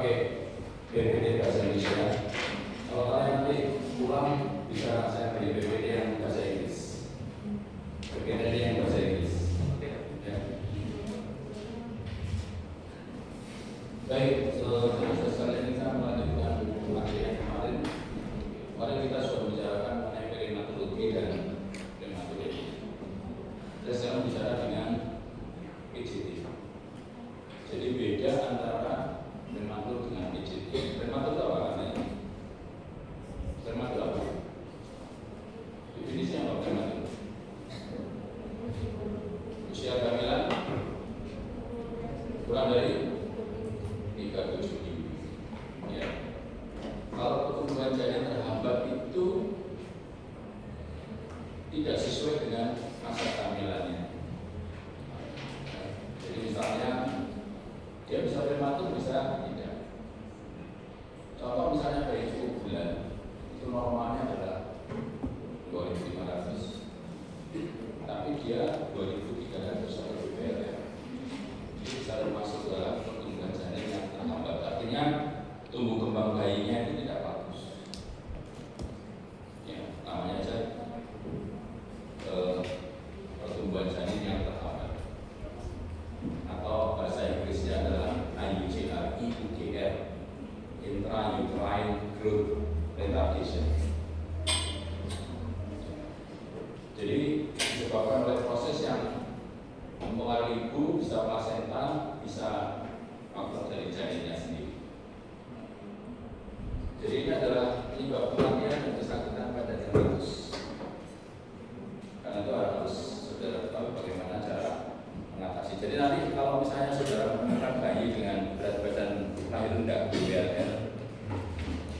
pakai BPD bahasa Indonesia. Kalau kalian nanti pulang bisa saya beri BPD yang bahasa Inggris. BPD yang bahasa Inggris. Ya. Baik, terus sekalian kita melanjutkan materi yang kemarin. Kemarin kita sudah bicarakan mengenai perimatologi dan prematologi. Kita sekarang bicara dengan PJT. Jadi beda antara prematur dengan PJT. Prematur itu apa namanya? Prematur apa? Definisinya apa prematur? Usia kehamilan kurang dari 37 minggu. Ya. Kalau pertumbuhan janin terhambat itu tidak sesuai dengan masa kehamilannya. Jadi misalnya dia bisa prematur, bisa tidak. Contoh misalnya bayi cukup bulan, itu normalnya adalah 2.500, tapi dia 2.300 atau lebih ya. Itu bisa termasuk dalam pertumbuhan janin yang terhambat. Artinya tumbuh kembang bayinya itu tidak bagus. Ya, namanya aja pertumbuhan janin yang terhambat. Atau bahasa Inggrisnya adalah IUGR, intrauterine growth retardation. Jadi disebabkan oleh proses yang mempengaruhi ibu, bisa plasenta, bisa faktor dari janinnya sendiri. Jadi ini adalah penyebab kematian dan kesakitan pada neonatus. Karena itu harus saudara tahu bagaimana cara mengatasi. Jadi nanti kalau misalnya saudara menemukan bayi dengan berat badan lahir rendah BLR,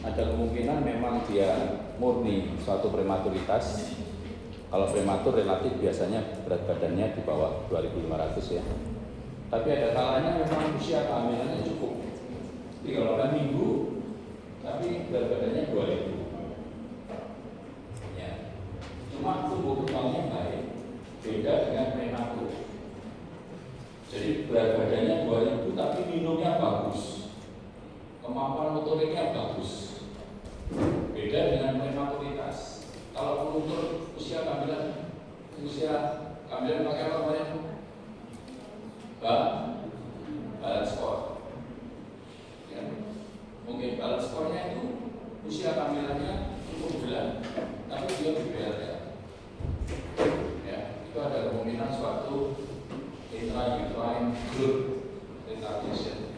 ada kemungkinan memang dia murni suatu prematuritas. Kalau prematur relatif biasanya berat badannya di bawah 2.500 ya. Tapi ada kalanya memang usia kehamilannya cukup 38 minggu, tapi berat badannya 2.000. Ya. Cuma tumbuh kembangnya baik, beda dengan prematur. Jadi berat badannya 2.000 tapi minumnya bagus, kemampuan motoriknya bagus, beda dengan prematuritas. Kalau mengukur usia kehamilan pakai apa namanya? Balance score. Ya. Mungkin balance score-nya itu usia kehamilannya cukup bulan, tapi dia BLR. Ya, itu ada kemungkinan suatu intrauterine growth retardation.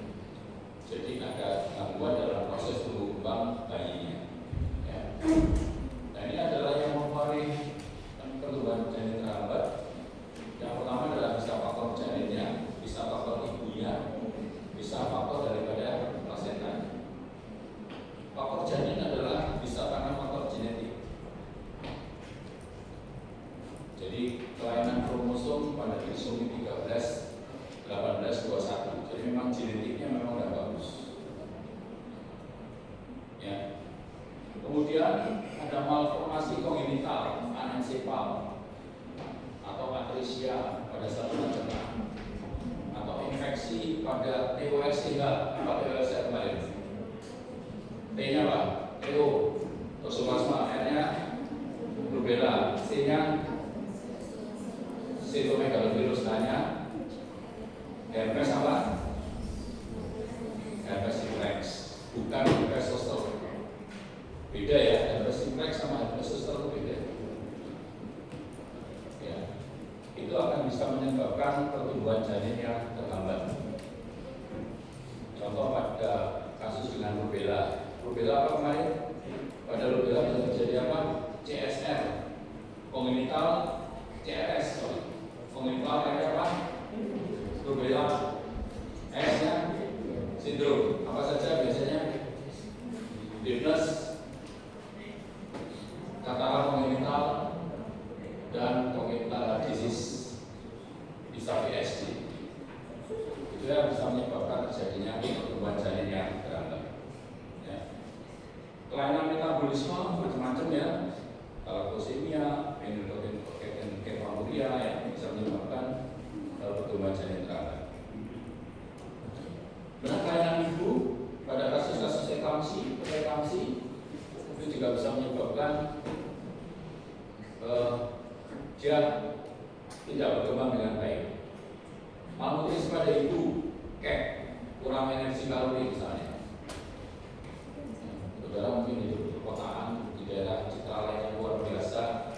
Jadi ada gangguan dalam proses tumbuh kembang bayinya. Ya. Nah ini adalah yang mempengaruhi pertumbuhan janin terhambat. Yang pertama adalah bisa faktor janinnya, bisa faktor ibunya, bisa faktor daripada plasenta. Faktor janin adalah bisa karena faktor genetik. Jadi kelainan kromosom pada trisomi 13, 18, 21. Jadi memang genetiknya memang tidak bagus. Ya. Kemudian ada malformasi kongenital, anencefal atau atresia pada saluran cerna, atau infeksi pada TORCH. Apa TORCH kemarin? T-nya apa? TO, toxoplasma, R-nya rubella, C-nya cytomegalovirus, H-nya herpes apa? Herpes simplex, bukan herpes zoster. Beda ya, herpes simplex sama herpes zoster itu beda. Ya, itu akan bisa menyebabkan pertumbuhan janin yang terhambat. Contoh pada kasus dengan rubella. Rubella apa kemarin? Pada rubella bisa terjadi apa? CSR, congenital CRS, congenital kayak apa? Rubella, S-nya sindrom. Apa saja biasanya? D+, katakan kongenital dan congenital disease, bisa PSD. Itu yang bisa menyebabkan terjadinya pertumbuhan janin yang terhambat. Ya. Kelainan metabolisme macam-macam ya, thalassemia, ketonuria yang bisa menyebabkan pertumbuhan janin terhambat. Benar kelainan ibu pada menyebabkan dia tidak berkembang dengan baik. Malnutrisi pada ibu, kurang energi kalori misalnya. Saudara mungkin hidup di perkotaan, di daerah Citralaya yang luar biasa.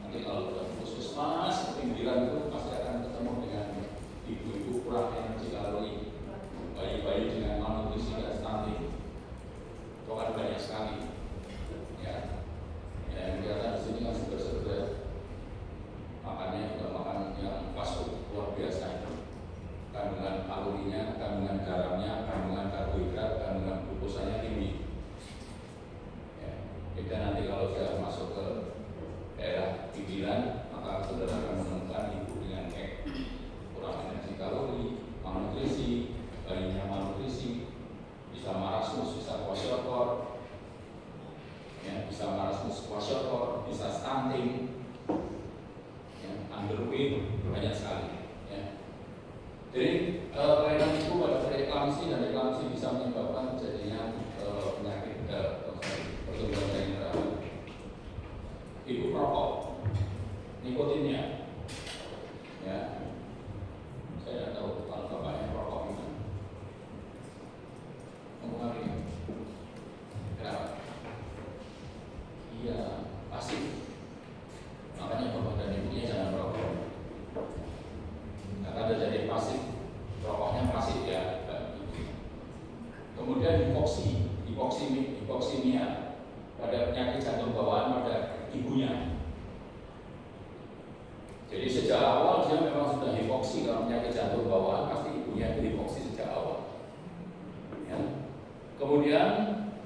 Nanti kalau ke puskesmas, pinggiran itu pasti akan ketemu dengan ibu-ibu kurang energi kalori, bayi-bayi dengan malnutrisi dan stunting. Itu kan banyak sekali. Ya, yang kelihatan di sini kan seger-seger. Makannya juga makan yang fast food luar biasa. Kandungan kalorinya, kandungan garamnya, kandungan karbohidrat, kandungan glukosanya tinggi. Jika nanti kalau sudah masuk ke daerah pinggiran, maka saudara akan menemukan ibu dengan kurang energi kalori, malnutrisi, bayinya malnutrisi, bisa marasmus, bisa kwashiorkor, ya, bisa marasmus kwashiorkor, bisa stunting, ya, underweight, banyak sekali. Ya. Jadi kelainan itu pada preeklamsi dan eklamsi bisa menyebabkan terjadinya penyakit pertumbuhan janin terakhir. Ibu perokok, nikotinnya, ya, saya tidak tahu kalau bapaknya perokok itu mempengaruhi. Kenapa? Iya, pasif. Makanya bapak dan ibunya jangan merokok. Karena terjadi pasif, rokoknya pasif ya. Kemudian hipoksimia pada penyakit jantung bawaan pada ibunya. Jadi sejak awal dia memang sudah hipoksi. Kalau penyakit jantung bawaan pasti ibunya itu hipoksi sejak awal. Ya. Kemudian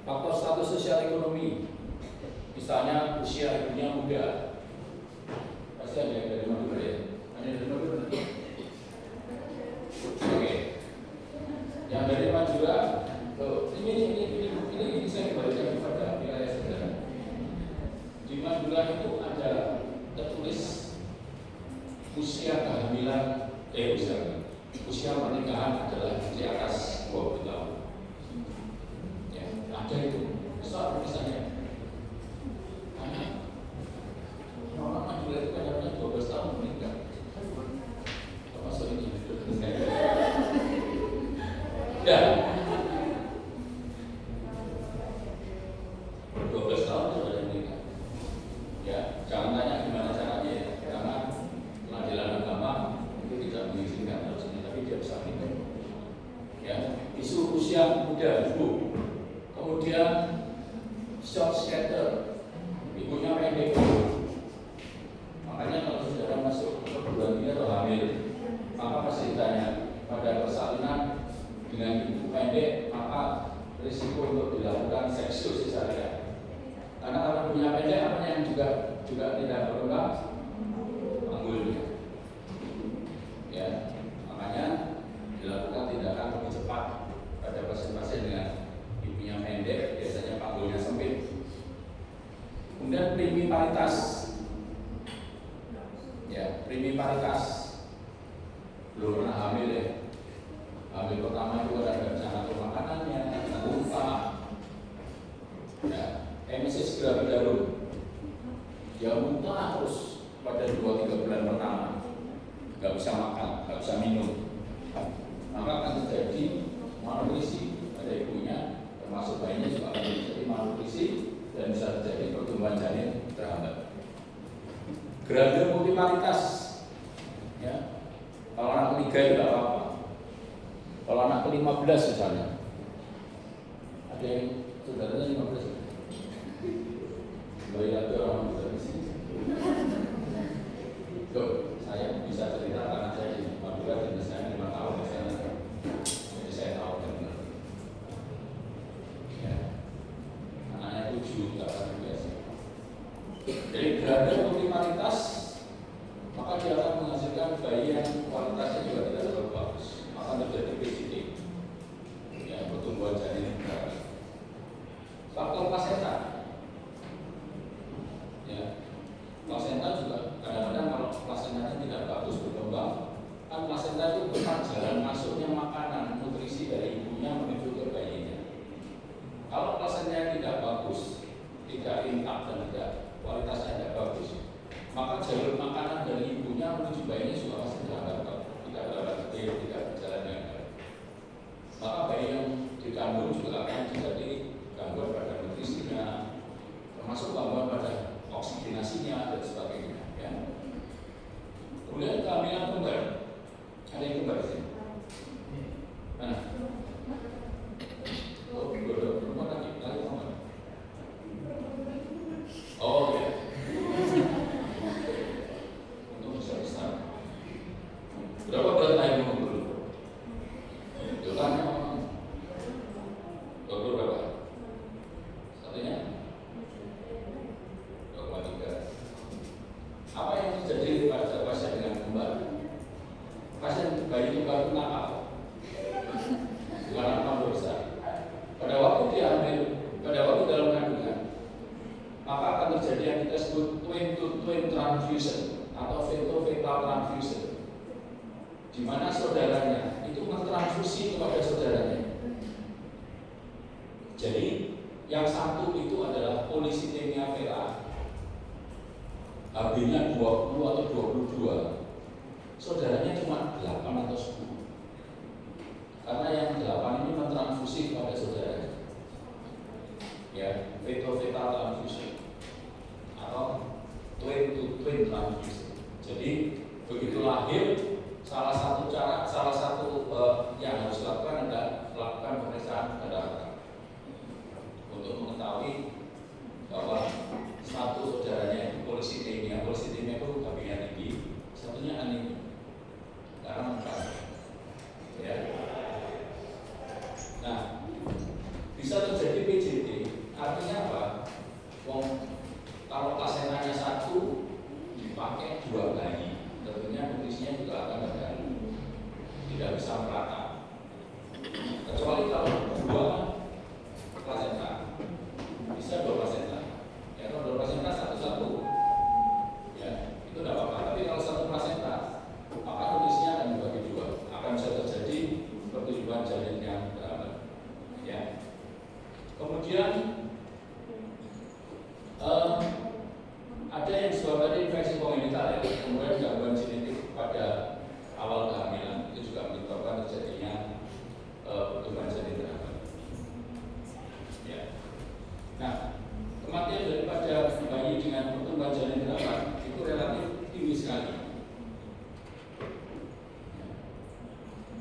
faktor status sosial ekonomi, misalnya usia ibunya muda. Pasti ada yang dari Madura ya? Ada yang dari Madura? Oke. Yang dari Madura, ini saya kembalikan kepada wilayah saudara. Di Madura itu ada tertulis usia kehamilan, usia pernikahan adalah di atas 20 tahun. Ya, ada itu. Besar tulisannya. Orang Madura itu kadang-kadang 12 tahun menikah. Termasuk ini. Ya. 12 tahun itu sudah menikah. Ya, jangan tanya gimana caranya ya. Karena pengadilan agama itu tidak mengizinkan harusnya, tapi dia bisa menikah. Ya, isu usia muda ibu. Kemudian short skater, ibunya pendek. Makanya kalau saudara masuk ke bulan ini atau hamil, maka pasti ditanya pada persalinan dengan ibu pendek, maka risiko untuk dilakukan seksual cesarean. Karena kalau punya pendek, apa yang juga tidak berkembang? Panggulnya. Ya, makanya dilakukan tindakan lebih cepat pada pasien-pasien dengan ibunya pendek, biasanya panggulnya sempit. Kemudian primiparitas. Ya, primiparitas. Belum pernah hamil ya. Hamil pertama itu ada bisa ngatur makanannya, lupa. Ya, emesis gravidarum. Dia muntah terus pada 2-3 bulan pertama. Gak bisa makan, gak bisa minum. Maka akan terjadi malnutrisi pada ibunya, termasuk bayinya juga akan terjadi malnutrisi dan bisa terjadi pertumbuhan janin terhambat. Gradasi multiparitas. Ya. Kalau anak ketiga itu tidak apa-apa. Kalau anak ke-15 misalnya, ada yang saudaranya 15. Bayi lagi orang muda di sini. Tuh, saya bisa cerita karena saya di Madura dan saya 5 tahun di sana. Jadi saya tahu benar. Ya. Anaknya 7, 18. Jadi gradasi multiparitas, maka dia akan menghasilkan bayi yang kualitasnya juga tidak terlalu bagus. Akan terjadi obesitas, ya, pertumbuhan janin. Faktor plasenta, ya, plasenta juga kadang-kadang kalau plasentanya tidak bagus berkembang, kan plasenta itu bukan jalan masuknya makanan nutrisi dari ibunya menuju ke bayinya. Kalau plasentanya tidak bagus, tidak intak, bayinya juga masih terhambat, tidak terhambat detil, tidak berjalan dengan baik. Maka bayi yang dikandung juga akan terjadi gangguan pada nutrisinya, termasuk gangguan pada oksigenasinya dan sebagainya. Ya. Kemudian kehamilan kembar, ada yang kembar di sini. Mana? Oh, perempuan lagi, kembar. Oh ya. Untuk besar-besar. Berapa berat lahir dulu? Jualan berapa? Satunya 2,3. Apa yang terjadi pada pasien dengan kembar? Pasien bayi kembar itu nakal, bukan nakal besar. Pada waktu dia hamil, pada waktu dalam kandungan, maka akan terjadi yang kita sebut twin transfusion atau fetal transfusion, di mana saudaranya itu mentransfusi kepada saudaranya. Jadi yang satu itu adalah polisitemia vera, HB-nya 20 atau 22, saudaranya cuma 8 atau 10. Karena yang 8 ini mentransfusi kepada saudaranya. Ya, fetal transfusion atau twin transfusion. Jadi begitu lahir, salah satu yang harus dilakukan adalah melakukan pemeriksaan darah untuk mengetahui bahwa satu saudaranya itu polisitemia itu HB-nya tinggi, satunya anemia karena mental. Ya. Nah, bisa terjadi PJT, artinya apa? Kalau plasentanya satu dipakai 2 bayi, tentunya nutrisinya juga akan terganggu, tidak bisa merata. Kecuali kalau 2 plasenta, bisa 2 plasenta. Ya, kalau 2 plasenta satu-satu, ya itu tidak apa-apa. Tapi kalau 1 plasenta, maka nutrisinya akan dibagi 2, akan bisa terjadi pertumbuhan janin yang terhambat. Ya. Kemudian ada yang disebabkan infeksi kongenital, ya, kemudian gangguan genetik pada awal kehamilan itu juga menyebabkan terjadinya pertumbuhan janin terhambat. Ya. Nah, kematian daripada bayi dengan pertumbuhan janin terhambat itu relatif tinggi sekali,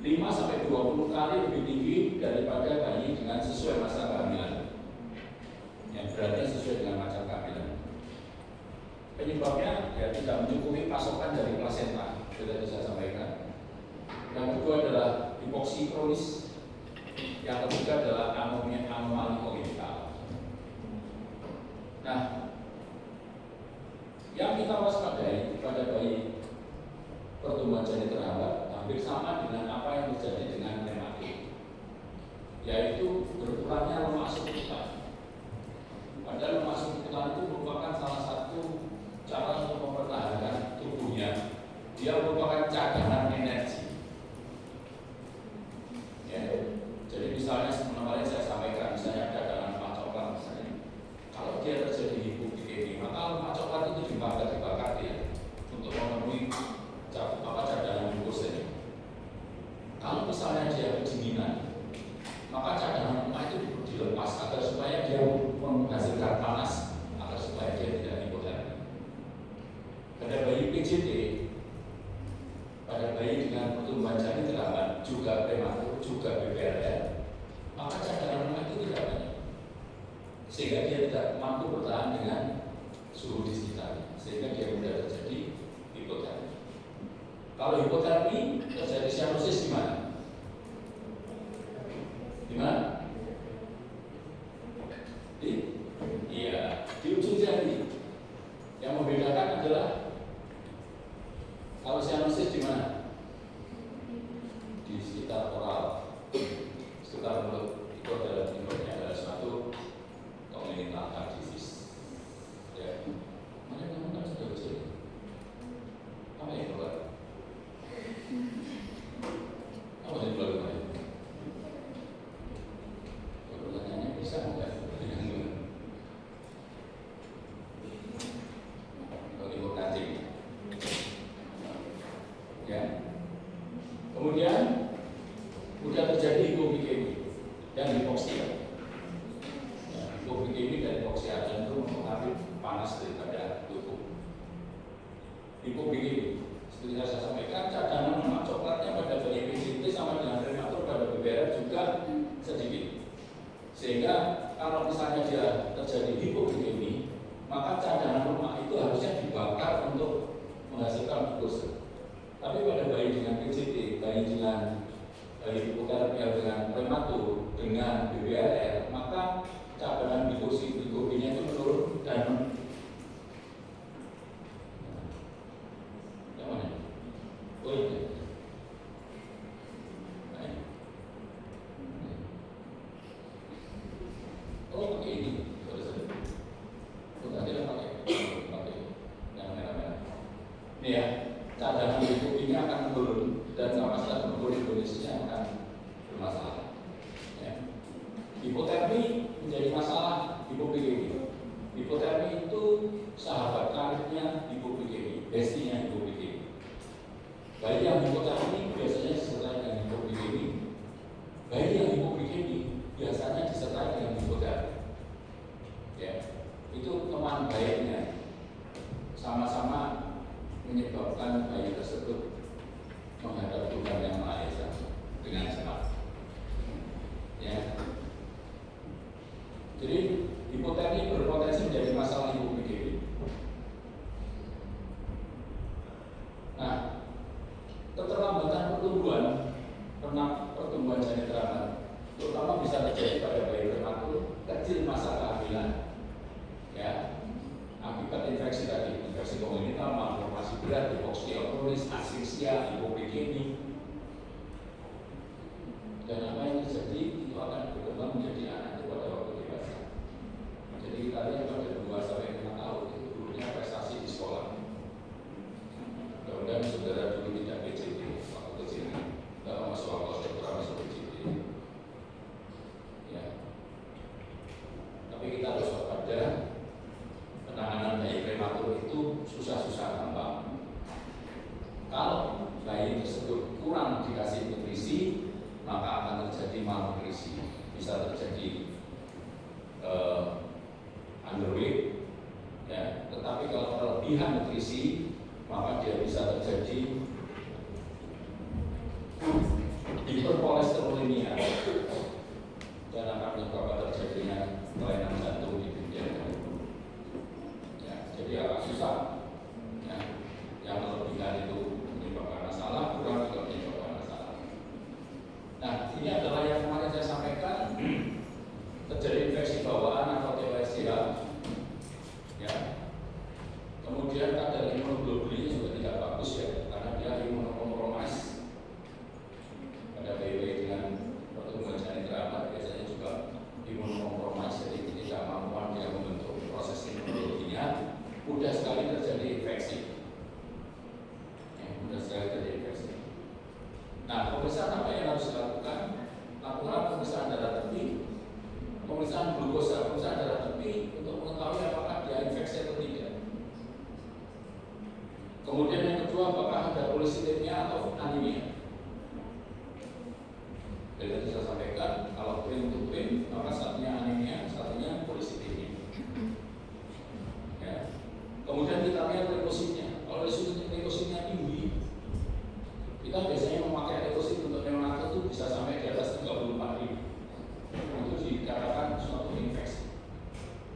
5-20 kali lebih tinggi daripada bayi dengan sesuai masa kehamilan, yang beratnya sesuai dengan masa kehamilan. Penyebabnya ya tidak mencukupi pasokan dari plasenta, sudah saya sampaikan. Yang kedua adalah hipoksi kronis, yang ketiga adalah anomali kongenital. Nah, yang kita waspadai pada bayi pertumbuhan janin terhambat hampir sama dengan apa yang terjadi dengan rematik, yaitu berkurangnya lemak subkutan. Padahal lemak subkutan itu merupakan salah satu cara untuk mempertahankan tubuhnya. Dia merupakan cadangan energi. Ya, jadi misalnya kemarin saya sampaikan, misalnya cadangan lemak coklat misalnya. Kalau dia terjadi hipoglikemia, maka lemak coklat itu dibakar dia untuk memenuhi cadangan glukosa. Kalau misalnya dia kedinginan, maka cadangan lemak itu dilepas agar supaya dia menghasilkan panas, agar supaya dia tidak hipotermia. Pada bayi PJT, pada bayi dengan pertumbuhan janin terhambat, juga prematur, juga BPRN, maka cadangan lemak itu tidak banyak, sehingga dia tidak mampu bertahan dengan suhu di sekitarnya, sehingga dia mudah terjadi hipotermia. Kalau hipotermia terjadi sianosis di mana? Di mana? Di ujung jari. Yang membedakan adalah kalau sianosis di mana? Di sekitar oral, sekitar mulut. Itu adalah penyebabnya adalah suatu congenital heart disease. Ya, mana kamu kan sudah berjadi? Apa yang keluar? Apa yang keluar kemarin? hipobikemi. Seperti saya sampaikan, cadangan lemak coklatnya pada bayi PJT sama dengan prematur pada BBR juga sedikit. Sehingga kalau misalnya dia terjadi hipobikemi, maka cadangan lemak itu harusnya dibakar untuk menghasilkan glukosa. Tapi pada bayi dengan PJT, bayi dengan hipoterapi dengan prematur, dengan BBR, maka cadangan glikosinya itu menurun dan yang mana? Oh iya. Oh pakai ini, bukan tidak pakai yang merah-merah. Ini ya, cadangan glikosinya akan menurun dan kapasitas glukosa akan bermasalah. Ya. Hipotermi menjadi masalah hipobikemi. Hipotermi itu sahabat karibnya hipobikemi, bestinya hipobikemi. Bayi yang hipotermi biasanya disertai dengan hipobikemi. Bayi yang hipobikemi biasanya disertai dengan hipotermi. Ya, itu teman baiknya, sama-sama menyebabkan bayi tersebut menghadap Tuhan Yang Maha Esa dengan cepat. Ya. Jadi hipotermi berpotensi menjadi masalah hipobikemi. Nah, keterlambatan pertumbuhan janin teramat, terutama bisa terjadi pada bayi prematur kecil masa kehamilan, ya, akibat infeksi tadi, infeksi kongenital, malformasi berat, hipoksia kronis, asfiksia, hipobikemi, dan apa yang terjadi itu akan berkembang menjadi anak itu pada waktu dewasa. Jadi kita lihat pada 2-5 tahun itu gurunya prestasi di sekolah. Mudah-mudahan saudara dulu tidak PJT waktu kecil, tidak masuk waktu sekolah masuk PJT. Ya. Tapi kita harus waspada, penanganan bayi prematur itu susah-susah gampang. Kalau bayi tersebut kurang dikasih nutrisi, maka akan terjadi malnutrisi, bisa terjadi underweight, ya. Tetapi kalau kelebihan nutrisi, maka dia bisa terjadi hiperkolesterolemia dan akan menyebabkan terjadinya kelainan jantung di pinggir. Ya, jadi agak susah. Ya. Yang kelebihan itu menyebabkan masalah, kurang juga menyebabkan masalah. Nah, ini adalah yang kemarin saya sampaikan, terjadi infeksi bawaan atau TBC-nya. Ya. Kemudian kadar imunoglobulinnya juga tidak bagus ya, karena dia imunokompromis. Pada bayi dengan pertumbuhan janin teramat biasanya juga imunokompromis, jadi tidak mampu dia membentuk proses imunologinya, mudah sekali terjadi infeksi. Ya, mudah sekali terjadi infeksi. Nah, pemeriksaan apa yang harus dilakukan? Lakukan pemeriksaan darah tepi, pemeriksaan glukosa, pemeriksaan darah tepi untuk mengetahui apakah dia infeksi atau tidak. Kemudian yang kedua, apakah ada polisitemia atau anemia? Jadi tadi saya sampaikan, kalau print to print, maka satunya anemia, satunya polisitemia. Ya. Kemudian kita lihat leukositnya. Kalau leukositnya tinggi, kita biasanya memakai leukosit untuk neonatal itu bisa sampai di atas 34.000. Itu dikatakan suatu infeksi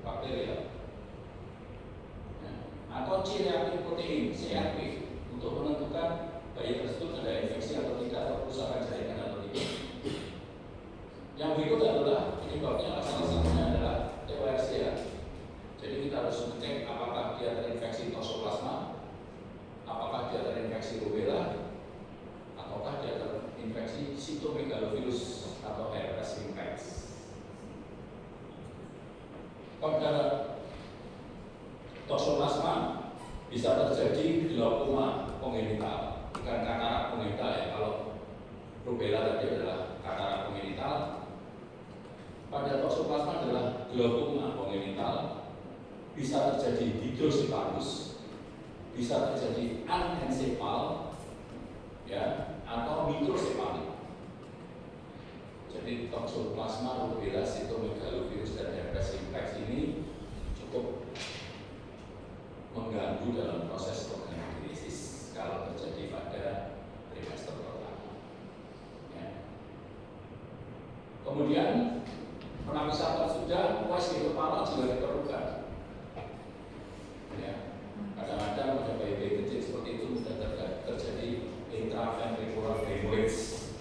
bakteri, ya. Atau C-reaktif protein (CRP) untuk menentukan bayi tersebut ada infeksi atau tidak, atau kerusakan jaringan atau tidak. Yang berikut adalah penyebabnya, salah satunya adalah TWRCA. Jadi kita harus mengecek apakah dia terinfeksi toxoplasma, apakah dia terinfeksi rubella, ataukah dia terinfeksi cytomegalovirus atau herpes simplex. Pada toxoplasma bisa terjadi glaukoma kongenital, bukan katarak kongenital ya. Kalau rubella tadi adalah katarak kongenital, pada toxoplasma adalah glaukoma kongenital, bisa terjadi hidrosepalus, bisa terjadi anencefal, ya, atau mikrosepalik. Jadi toxoplasma, rubella, cytomegalovirus dan herpes simplex ini cukup mengganggu dalam proses organogenesis. sudah puas di kepala juga diperlukan. Ya, kadang-kadang pada bayi-bayi kecil seperti itu sudah terjadi intraventricular hemorrhage,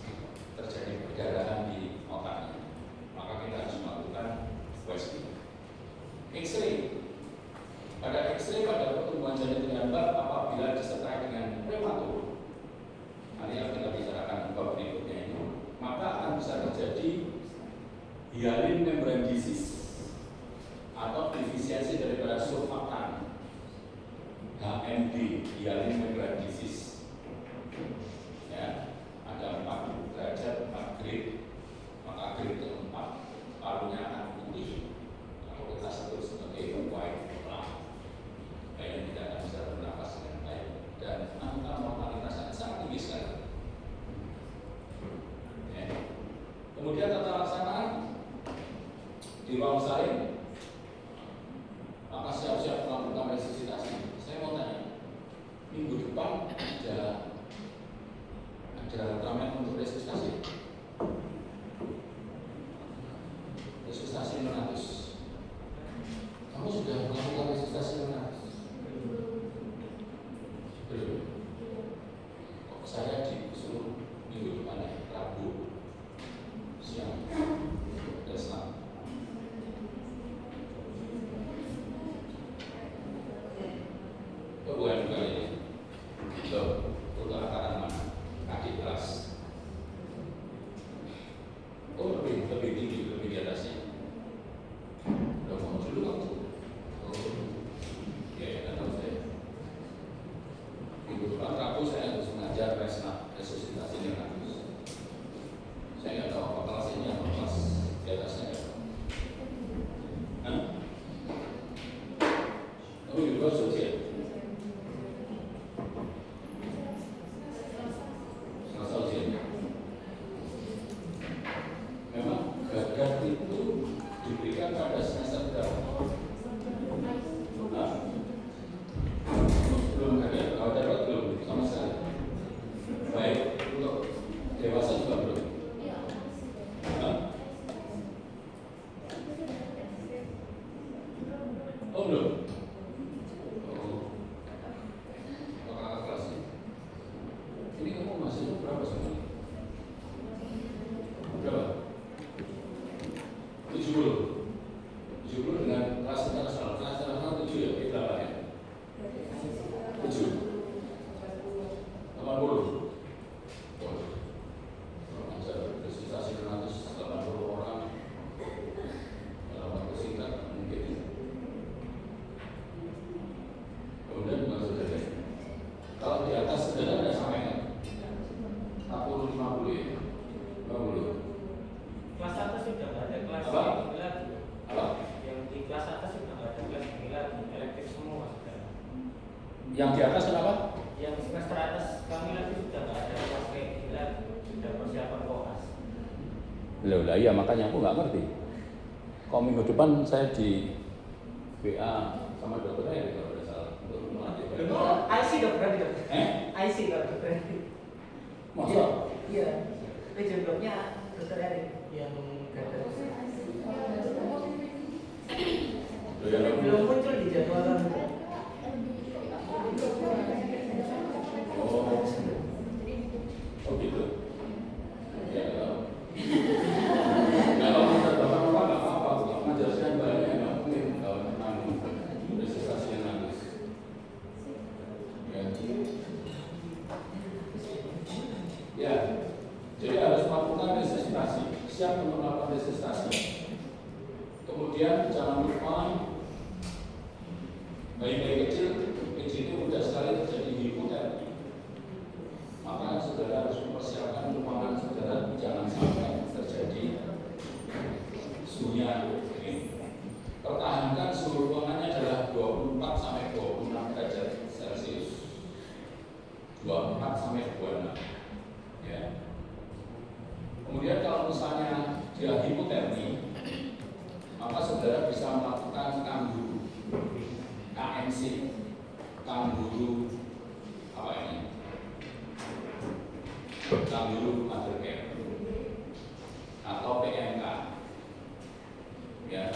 terjadi perdarahan di otaknya. Maka kita harus melakukan USG. X-ray. Pada X-ray pada pertumbuhan janin dengan bab apabila disertai dengan prematur, nanti yang kita bicarakan bab berikutnya ini, maka akan bisa terjadi hyaline membrane disease atau defisiensi daripada surfaktan HMD, hyaline membrane disease. Ya, ada 4 derajat, 4 grade, maka grade keempat parunya akan putih. Kalau kita sebut sebagai white lung, kayaknya tidak akan bisa bernafas dengan baik dan angka mortalitas sangat tinggi sekali. Ya. Kemudian tata laksana di ruang salin, maka siap-siap melakukan resusitasi. Saya mau tanya, minggu depan ada ramen untuk resusitasi. Resusitasi 600. Kamu sudah melakukan resusitasi 600? Belum. Kok saya disuruh minggu depan ya, Rabu siang. Islam. Bukan ini. Loh, untuk angkatan mana? Adik kelas. Oh, lebih tinggi, lebih di atasnya. Udah mau dulu waktu. Oh, ya, tahu saya. Minggu depan Rabu saya harus mengajar resusitasi dengan saya nggak tahu apa kelas ini, apa kelas di atasnya. Oh, juga sosial. Memang gagal itu diberikan pada semester berapa? Belum ada, kalau dapat belum sama sekali. Baik, untuk dewasa juga belum. Oh belum. Kakak kelas ini kamu masih berapa sebenarnya? Berapa? 70 dengan kelas internasional 7 ya, kita berapa ya? 7 80. Resusitasi 180 orang dalam waktu singkat mungkin. Kemudian saudara, kalau di atas saudara ada sampai 40-50 ya? 50. Kelas atas sudah nggak ada kelas Apa? tinggi lagi. Apa? Yang di kelas atas sudah nggak ada kelas tinggi lagi, elektif semua sudah. Yang di atas kenapa? Yang semester atas kami lagi sudah nggak ada kelas tinggi lagi, sudah persiapan koas. Loh lah iya, makanya aku nggak ngerti. Kok minggu depan saya di WA sama dokter ya kalau tidak salah untuk melatih. Oh, IC dokter itu. IC dokter. Masa? Iya. Itu jumlahnya dokter Erik yang belum muncul di jadwal. Oh gitu. Ya kalau kita bapak-bapak nggak apa-apa, menjelaskan banyak nggak mungkin kalau tentang resusitasi yang habis. Ya, jadi harus melakukan resusitasi, siap untuk melakukan resusitasi. Kemudian jangan lupa bayi-bayi kecil itu mudah sekali terjadi hipotermia. Maka saudara harus mempersiapkan ruangan saudara jangan sampai terjadi suhunya ini. Pertahankan suhu ruangannya adalah 24 sampai 26 derajat Celcius. 24 sampai 26. Ya. Kemudian kalau misalnya dia hipotermi, maka saudara bisa melakukan kangguru, KMC, kangguru apa ini? Kangguru mother care atau PMK. Ya,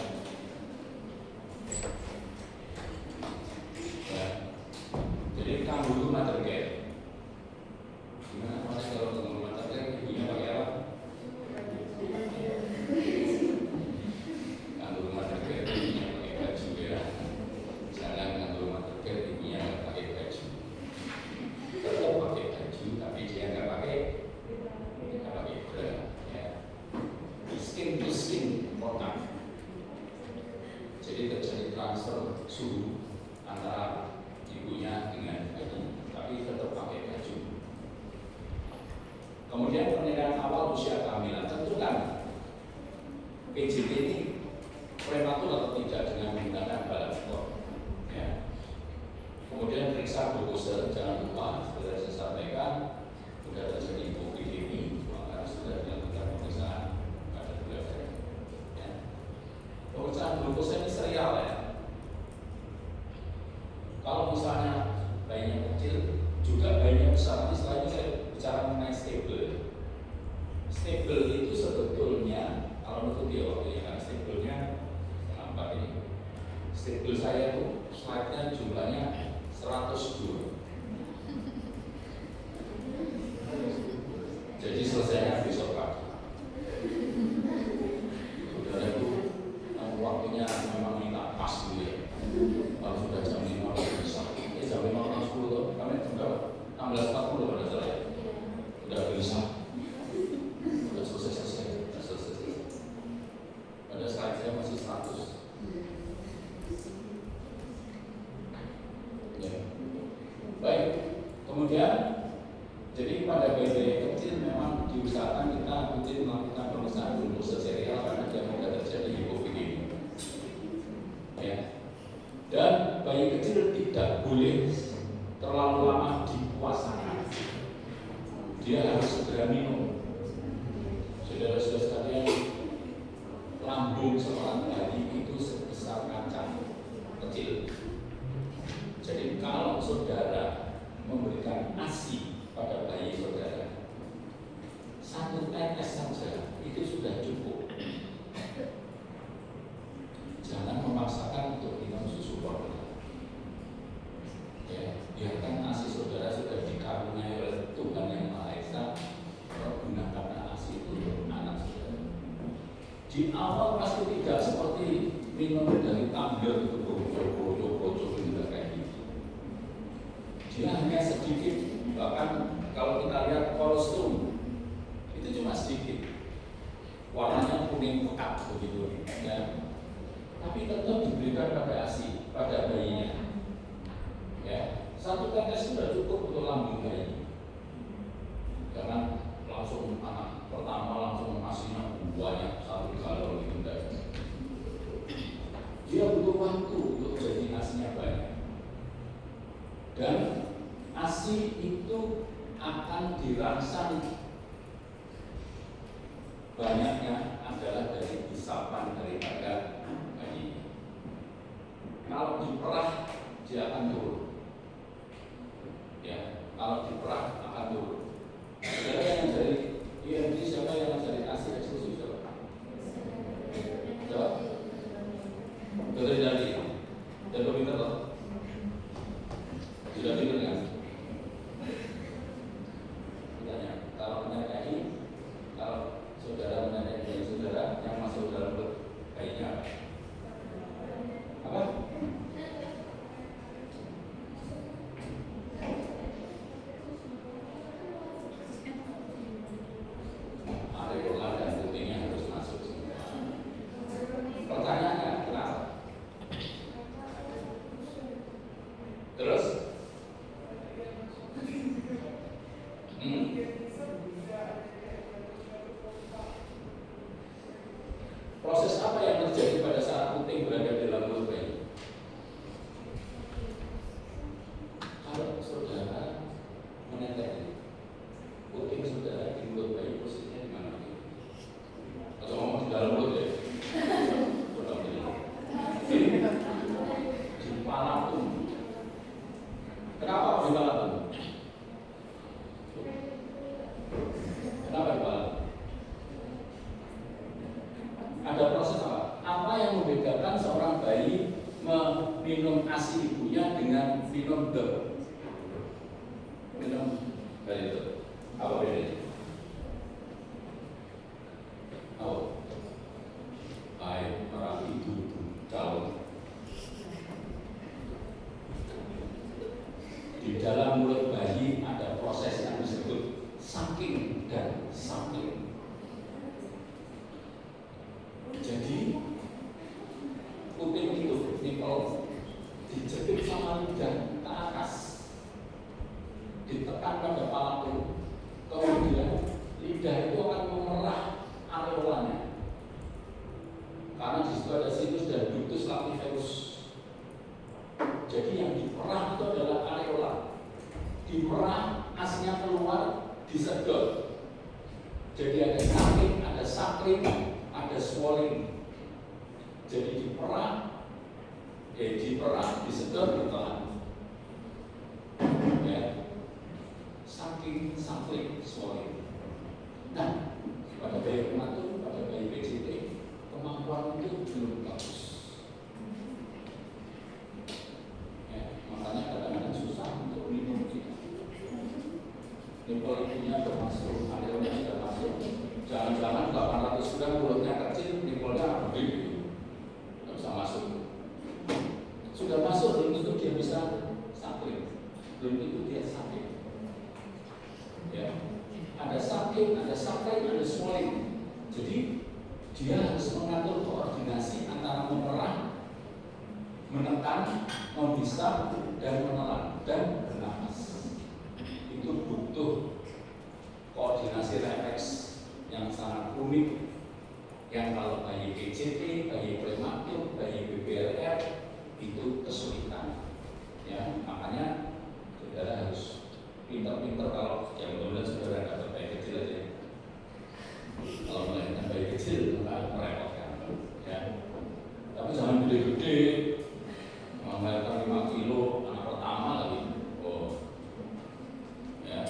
transfer suhu antara ibunya dengan bayi, tapi tetap pakai baju. Kemudian pernikahan awal usia kehamilan, tentu kan PJT ini prematur atau tidak dengan menggunakan balance score. Ya. Kemudian periksa glukose, jangan lupa seperti saya sampaikan sudah terjadi hipoglikemi, maka sudah dilakukan pemeriksaan pada gula darah. Ya. Pemeriksaan glukose ini serial ya. Kalau misalnya bayinya kecil, juga bayinya besar. Nanti setelah ini saya bicara mengenai stable. Stable itu sebetulnya kalau menurut teori kan stable-nya nampak ini. Stable saya itu slide-nya jumlahnya 102. Jadi selesainya besok pagi. Saudara itu waktunya memang minta pas gitu ya. Kalau sudah jam 5 bisa. Jam 5.10 kami juga 16.40 pada saya. Sudah bisa. Sudah selesai. Pada slide saya masih 100. Ya. Baik. Kemudian jadi pada bayi kecil memang diusahakan kita rutin melakukan pemeriksaan glukose serial karena dia mudah terjadi hipoglikemi. Ya. Dan bayi kecil tidak boleh terlalu lama dipuasakan. Dia harus segera minum. Saudara-saudara sekalian, lambung seorang bayi itu sebesar kaca kecil. Jadi kalau saudara memberikan ASI pada bayi saudara, 1 tetes saja itu sudah cukup. Jangan memaksakan untuk minum susu formula. Ya, biarkan ASI saudara sudah dikaruniai oleh Tuhan Yang Maha Esa, gunakan ASI itu untuk anak saudara. Di awal pasti tidak seperti minum dari tumbler itu bocor tidak kayak gitu. Dia hanya sedikit, bahkan kalau kita lihat kolostrum itu cuma sedikit, warnanya kuning pekat begitu, ya. Tapi tetap diberikan pada ASI, pada bayinya. Ya, 1 tetes sudah cukup untuk lambung bayi. Jangan langsung anak pertama langsung ASI-nya banyak 1 galon gitu enggak. Dia butuh waktu untuk jadi ASI-nya banyak. Dan ASI itu akan dirangsang banyaknya adalah dari isapan daripada bayi. Kalau diperah dia akan turun. Ya, kalau diperah akan turun. Saudara yang dari IMD siapa yang dari ASI eksklusif siapa? Siapa? Dokter dari dan peminta toh? Sudah dengar kan? Tanya, kalau menyadari, kalau saudara menyadari dari saudara yang masuk dalam perut bayinya apa? Areola dan putihnya harus masuk semua. Pertanyaannya kenapa? Terus? Proses apa yang terjadi pada saat puting berada di dalam mulut bayi? Kalau saudara menetes puting saudara di mulut bayi, posisinya di mana? Atau ngomong di dalam mulut ya? Di palatum. Kenapa di palatum? Kenapa di palatum? Ada proses apa? Apa yang membedakan seorang bayi minum ASI ibunya dengan minum dari itu? Apa bedanya? Oh, baik para ibu calon. Di dalam mulut bayi ada proses yang disebut sucking dan suckling. Jadi puting itu nipple diperah, asnya keluar, disedot. Jadi ada saking, ada suckling, ada swallowing. Jadi diperah, disedot, ditelan. Ya, saking, suckling, swallowing. Nah, pada bayi prematur, pada bayi PJT, kemampuan itu belum bagus. Ya, makanya kadang-kadang susah untuk minum kita. Nipol ibunya sudah masuk, airnya sudah masuk. Jangan-jangan 800 gram mulutnya kecil, nipolnya gede, nggak bisa masuk. Sudah masuk, belum tentu dia bisa sakit, belum tentu dia sakit. Ya, ada sakit, ada sakit, ada swelling. Jadi dia harus mengatur koordinasi antara memerah, menekan, membisap, dan menelan, dan bernapas. Itu butuh koordinasi refleks yang sangat rumit, yang kalau bayi PJT, bayi prematur, bayi BBLR itu kesulitan. Ya, makanya saudara harus pintar-pintar. Kalau yang mudah-mudahan saudara dapat bayi kecil aja. Kalau melahirkan bayi kecil maka merepotkan. Ya, tapi jangan gede-gede. Melahirkan 5 kilo anak pertama lagi. Oh, ya.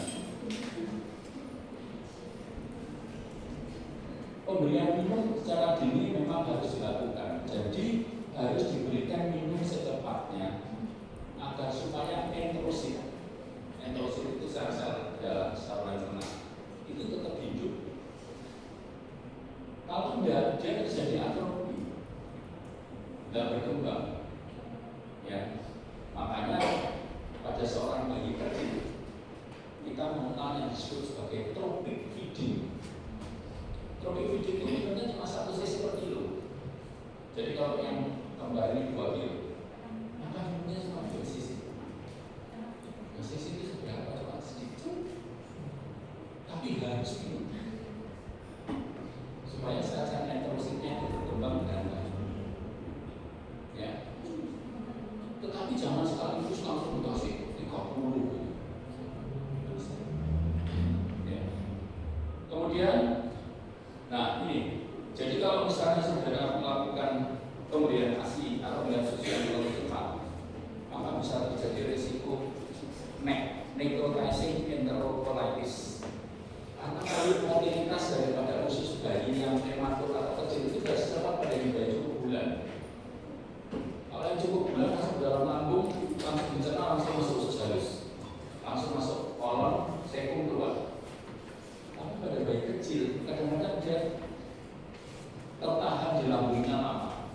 Pemberian minum secara dini memang harus dilakukan. Jadi harus diberikan minum secepatnya agar supaya enterosit itu sel-sel dalam saluran cerna itu tetap hidup. Kalau tidak, dia terjadi atrofi, tidak berkembang. Ya, makanya pada seorang bayi kecil kita menggunakan yang disebut sebagai tropic feeding. Tropic feeding itu sebenarnya cuma 1 cc per kilo. Jadi kalau yang kembar ini 2 kilo, maka minumnya cuma 2 cc. 2 cc itu seberapa? Cuma sedikit, tapi harus minum supaya sel-sel enterositnya itu berkembang dengan baik. Ya, tetapi jangan sekaligus langsung dikasih 30. Ya. Kemudian, nah ini, jadi kalau misalnya saudara melakukan pemberian ASI atau pemberian susu yang terlalu cepat, maka bisa terjadi risiko necrotizing enterocolitis. Karena kalau mobilitas daripada usus bayi yang prematur atau kecil itu tidak secepat pada yang bayi cukup bulan. Kalau yang cukup bulan masuk dalam lambung, langsung dicerna, langsung masuk usus halus, langsung masuk kolon, sekum keluar. Tapi pada bayi kecil, kadang-kadang dia tertahan di lambungnya lama.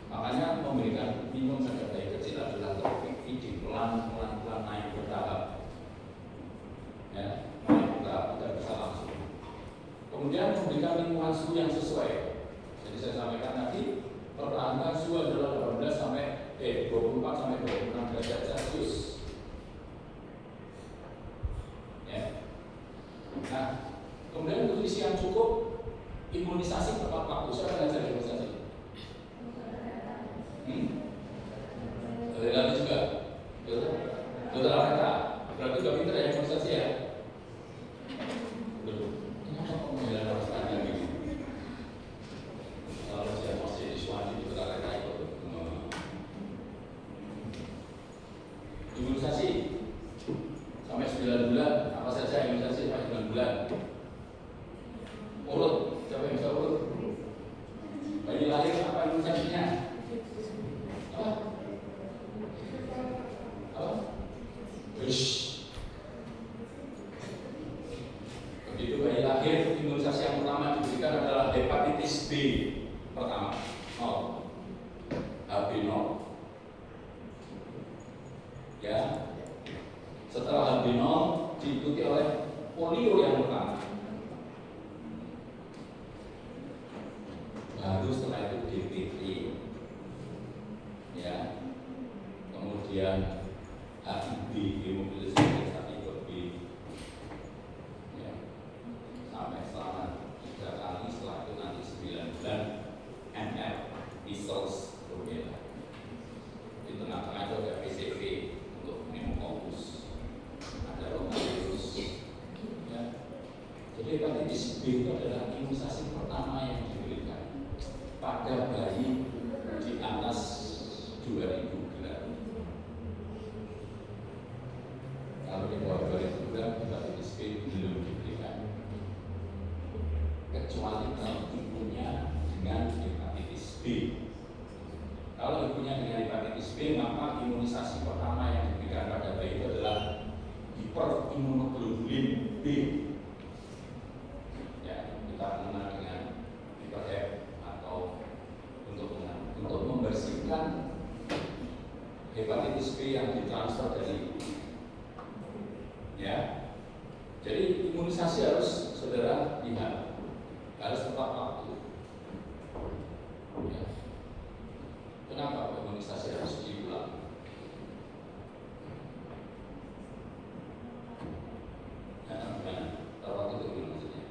Makanya memberikan minum pada bayi kecil adalah tropic feeding, pelan-pelan naik bertahap. Ya, naik bertahap, tidak bisa langsung. Kemudian memberikan lingkungan suhu yang sesuai. Jadi saya sampaikan tadi, pertahankan suhu adalah 24 sampai 26 derajat Celcius. Ya. Nah, kemudian nutrisi yang cukup, imunisasi tepat waktu. Siapa yang belajar imunisasi? Dari juga, dokter Aleta. Berarti udah pinter ya imunisasi ya? Betul. Kenapa pemilihan harus ada gini? Kalau saya masih di Suwandi, dokter Aleta itu imunisasi sampai 9 bulan. Apa saja imunisasi sampai 9 bulan? Urut, siapa yang bisa urut? Bayi lahir apa imunisasinya? Apa? Begitu bayi lahir, imunisasi yang pertama diberikan adalah hepatitis B pertama, 0, HB0. Ya, setelah HB0 diikuti oleh polio yang pertama. Baru setelah itu DPT. Ya, kemudian HIV, hemofilis hepatitis B, ya, sampai selama 3 kali, setelah itu nanti 9 bulan MR, measles, rubella. Di tengah-tengah itu ada PCV untuk pneumococcus. hepatitis B, maka imunisasi pertama yang diberikan pada bayi itu adalah hiperimunoglobulin B. Ya, kita mengenal dengan hiperhep atau untuk membersihkan hepatitis B yang ditransfer dari ibu. Ya, jadi imunisasi harus saudara lihat, harus tepat waktu. Ya. Kenapa imunisasi harus diulang? Karena waktu itu maksudnya.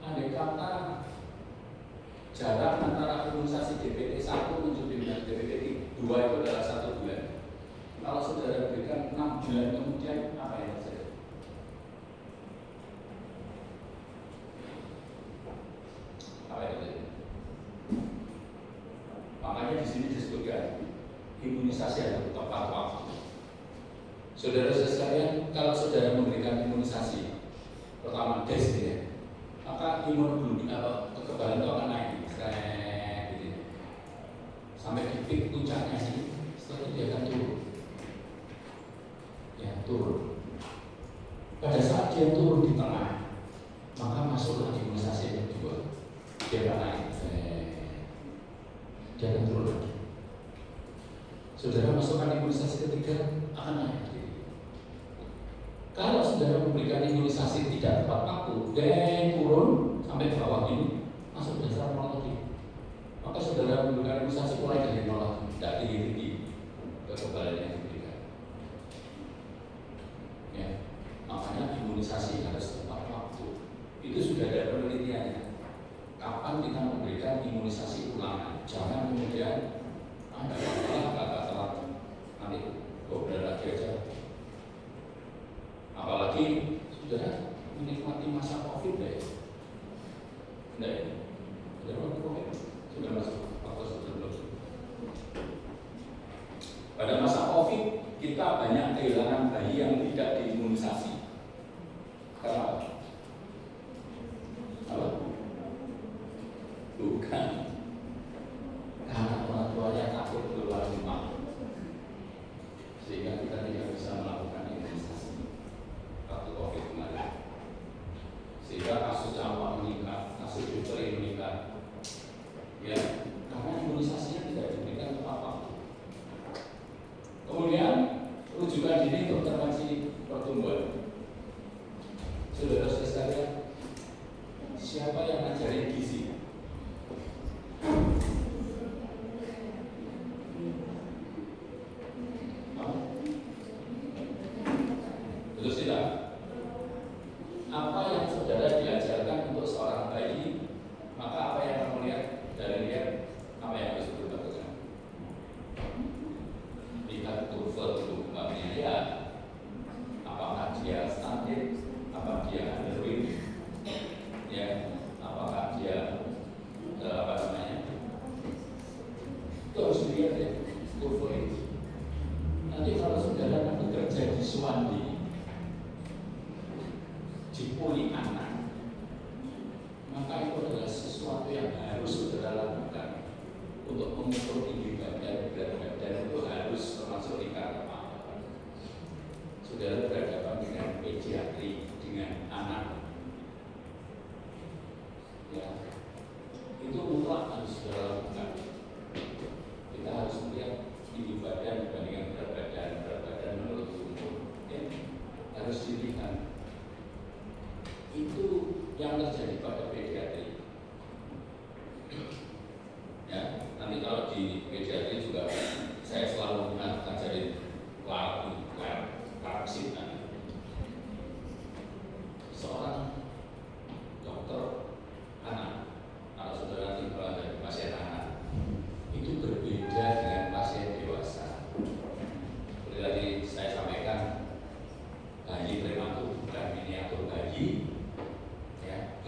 Andai kata jarak antara imunisasi DPT 1 menuju dengan DPT 2 itu adalah 1 bulan. Kalau saudara berikan 6 bulan kemudian, apa yang terjadi? Apa yang terjadi? Makanya di sini disebutkan imunisasi harus tepat waktu. Saudara-saudara sekalian, kalau saudara memberikan imunisasi pertama des ya, maka imunoglobulin atau kekebalan itu akan naik gitu. Sampai di peak puncaknya sih, setelah itu dia akan turun. Ya, turun. Pada saat dia turun di tengah, maka masuklah imunisasi yang kedua. Dia akan naik. Dia akan turun lagi. Saudara masukkan imunisasi ketiga, akan naik. Kalau saudara memberikan imunisasi tidak tepat waktu dan turun sampai bawah ini, masuk dasar nol lagi. Maka saudara memberikan imunisasi mulai dari nol lagi, tidak tinggi kekebalan yang diberikan. Ya, makanya imunisasi harus tepat waktu. Itu sudah ada penelitiannya. Kapan kita memberikan imunisasi ulangan? Jangan kemudian ada masalah agak telat, nanti beberapa lagi aja. Apalagi sudah menikmati masa COVID deh. Tidak ya? Sudah masuk COVID? Sudah masuk atau sudah belum? Pada masa COVID kita banyak kehilangan bayi yang tidak diimunisasi. Kenapa? Apa? Bukan. Karena orang tuanya takut keluar rumah, sehingga kita tidak bisa melakukan imunisasi waktu COVID kemarin. Sehingga kasus campak meningkat, kasus difteri meningkat. Ya, karena imunisasinya tidak diberikan tepat waktu. Kemudian rujukan dini untuk intervensi pertumbuhan. Saudara-saudara sekalian, siapa yang ngajarin gizi? Betul tidak? Apa yang saudara diajarkan untuk seorang bayi, maka apa yang kamu lihat dari lihat apa yang harus dilakukan? Lihat kurva tubuhnya ya, apakah dia stunted, apakah dia underweight, ya, apakah dia apa namanya? Itu harus dilihat ya kurva itu. Nanti kalau saudara akan bekerja di Suwandi, pulih anak, maka itu adalah sesuatu yang harus saudara lakukan untuk mengukur tinggi badan, berat badan itu harus termasuk lingkar kepala. Saudara berhadapan dengan pediatri, dengan anak, ya, itu mutlak harus saudara lakukan. Kita harus melihat tinggi badan dibandingkan berat badan menurut umur, ya, harus dilihat. Itu yang terjadi pada pediatri. Ya, nanti kalau di pediatri juga saya selalu ngajarin laraksit. Seorang dokter anak, kalau saudara nanti dari pasien anak, itu berbeda dengan pasien dewasa. Seperti tadi saya sampaikan, bayi prematur bukan miniatur bayi.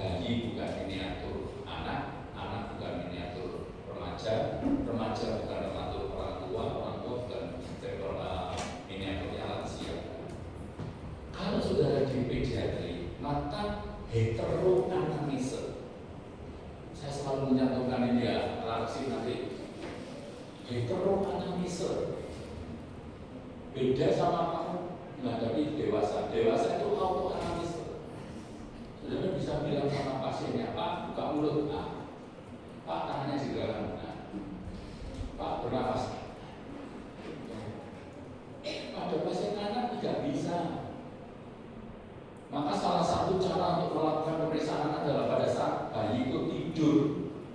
Bayi bukan miniatur anak, anak bukan miniatur remaja, remaja bukan miniatur orang tua bukan miniaturnya lansia. Kalau saudara di pediatri, maka heteroanamnese saya selalu mencantumkan ini ya, reaksi nanti heteroanamnesia. Beda sama kamu menghadapi dewasa. Dewasa itu autoanamnesia. Saudara bisa bilang sama pasiennya, Pak, buka mulut, Pak, tangannya digerakkan, Pak, bernafas. Pada pasien anak tidak bisa. Maka salah satu cara untuk melakukan pemeriksaan adalah pada saat bayi itu tidur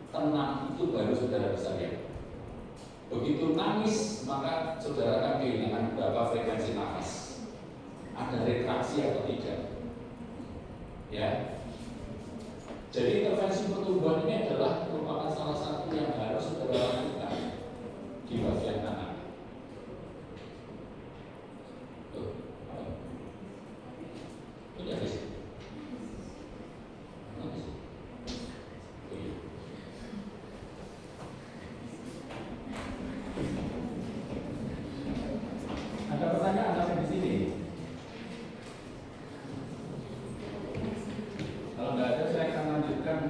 tenang, itu baru saudara bisa lihat. Begitu nangis, maka saudara akan kehilangan berapa frekuensi nafas. Ada retraksi atau tidak? Ya. Jadi intervensi pertumbuhan ini adalah merupakan salah satu yang harus saudara lakukan di bagian anak. Ini apa sih? Apa sih? Ada pertanyaan sampai di sini? Kalau nggak ada, saya akan lanjutkan.